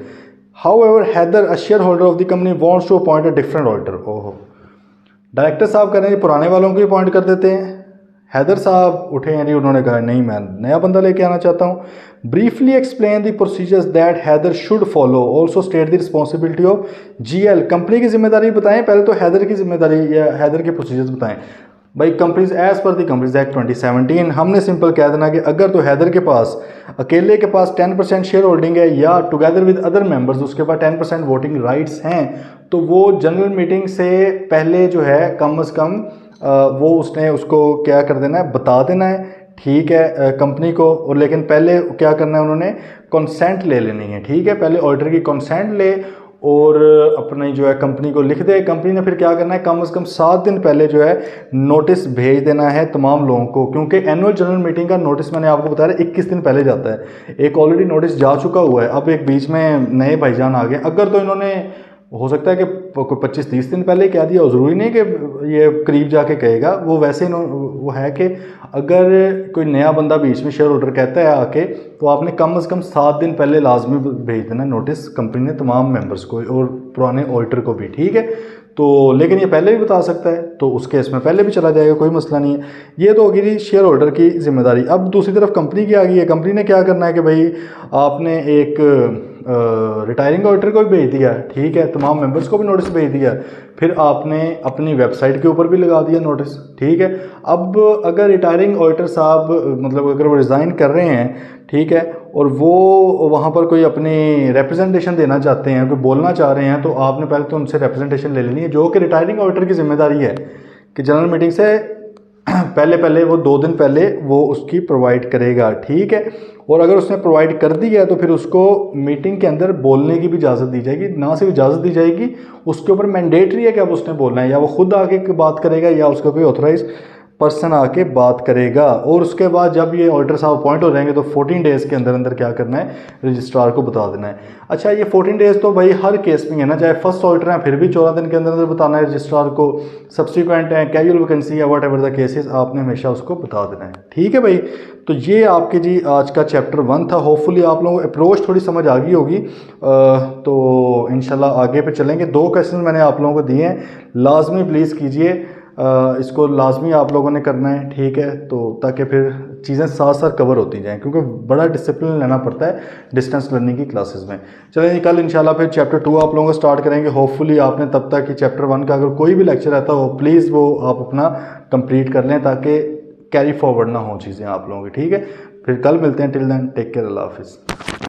Speaker 1: However Haider a shareholder of the company wants to appoint a different auditor. ओहो, director साहब कह रहे हैं पुराने वालों को अपॉइंट कर देते हैं। हैदर साहब उठे हैं जी, उन्होंने कहा नहीं मैं नया बंदा लेके आना चाहता हूँ। Briefly explain the procedures that Haider should follow, also state the responsibility of GL. Company की जिम्मेदारी बताएं, पहले तो हैदर की जिम्मेदारी या हैदर के प्रोसीजर्स बताएं। भाई companies as per the companies act 2017 हमने सिंपल कह देना कि अगर तो हैदर के पास अकेले के पास 10% शेयर होल्डिंग है या टुगेदर विद अदर मेंबर्स उसके पास 10% वोटिंग राइट्स हैं, तो वो जनरल मीटिंग से पहले जो है कम से कम वो उसने उसको क्या कर देना है, बता देना है, ठीक है, कंपनी को। और लेकिन पहले क्या करना है, उन्होंने कंसेंट ले लेनी है, ठीक है, पहले ऑडिटर की कंसेंट ले और अपनी जो है कंपनी को लिख दे। कंपनी ने फिर क्या करना है, कम से कम 7 दिन पहले जो है नोटिस भेज देना है तमाम लोगों को, क्योंकि एनुअल जनरल मीटिंग का नोटिस मैंने आपको बताया 21 दिन पहले जाता है। एक ऑलरेडी नोटिस जा चुका हुआ है, अब एक बीच में नए भाईजान आ गए। अगर तो इन्होंने हो सकता है कि 25-30 दिन पहले कह दिया, ज़रूरी नहीं कि ये करीब जाके कहेगा, वो वैसे वो है कि अगर कोई नया बंदा बीच में शेयर होल्डर कहता है आके, तो आपने कम से कम 7 दिन पहले लाजमी भेज देना नोटिस कंपनी ने तमाम मेंबर्स को और पुराने ऑडिटर को भी, ठीक है। तो लेकिन ये पहले भी बता सकता है, तो उस केस में पहले भी चला जाएगा, कोई मसला नहीं है। ये तो होगी जी शेयर होल्डर की जिम्मेदारी। अब दूसरी तरफ कंपनी की आ गई है। कंपनी ने क्या करना है कि भाई आपने एक रिटायरिंग ऑडिटर को भी भेज दिया, ठीक है, तमाम मेंबर्स को भी नोटिस भेज दिया, फिर आपने अपनी वेबसाइट के ऊपर भी लगा दिया नोटिस, ठीक है। अब अगर रिटायरिंग ऑडिटर साहब मतलब अगर वो रिज़ाइन कर रहे हैं, ठीक है, और वो वहाँ पर कोई अपनी रिप्रेजेंटेशन देना चाहते हैं, कोई बोलना चाह रहे हैं, तो आपने पहले तो उनसे रिप्रेजेंटेशन ले लेनी है, जो कि रिटायरिंग ऑडिटर की जिम्मेदारी है कि जनरल मीटिंग से पहले वो 2 दिन पहले वो उसकी प्रोवाइड करेगा, ठीक है। और अगर उसने प्रोवाइड कर दी है तो फिर उसको मीटिंग के अंदर बोलने की भी इजाज़त दी जाएगी। ना सिर्फ इजाज़त दी जाएगी, उसके ऊपर मैंडेटरी है कि अब उसने बोलना है, या वो खुद आके बात करेगा या उसका कोई ऑथराइज पर्सन आके बात करेगा। और उसके बाद जब ये ऑडिटर साहब अपॉइंट हो जाएंगे तो 14 डेज़ के अंदर अंदर क्या करना है, रजिस्ट्रार को बता देना है। अच्छा, ये 14 डेज़ तो भाई हर केस में है ना, चाहे फर्स्ट ऑडिटर है फिर भी 14 दिन के अंदर अंदर बताना है रजिस्ट्रार को, सब्सिक्वेंट है, कैजुअल वैकेंसी है, वट एवर द केसेस, आपने हमेशा उसको बता देना है, ठीक है भाई। तो ये आपके जी आज का चैप्टर 1 था। होपफुली आप लोगों को अप्रोच थोड़ी समझ आ गई होगी। तो इंशाल्लाह आगे पे चलेंगे। 2 क्वेश्चन मैंने आप लोगों को दिए हैं, लाजमी प्लीज़ कीजिए, इसको लाजमी आप लोगों ने करना है, ठीक है, तो ताकि फिर चीज़ें साथ साथ कवर होती जाएं, क्योंकि बड़ा डिसिप्लिन लेना पड़ता है डिस्टेंस लर्निंग की क्लासेस में। चलिए कल इंशाल्लाह फिर चैप्टर 2 आप लोगों को स्टार्ट करेंगे। होपफुली आपने तब तक कि चैप्टर 1 का अगर कोई भी लेक्चर आता हो प्लीज़ वो आप अपना कंप्लीट कर लें, ताकि कैरी फॉरवर्ड ना हो चीज़ें आप लोगों की, ठीक है। फिर कल मिलते हैं, टिल देन टेक केयर, अल्लाह हाफिज़।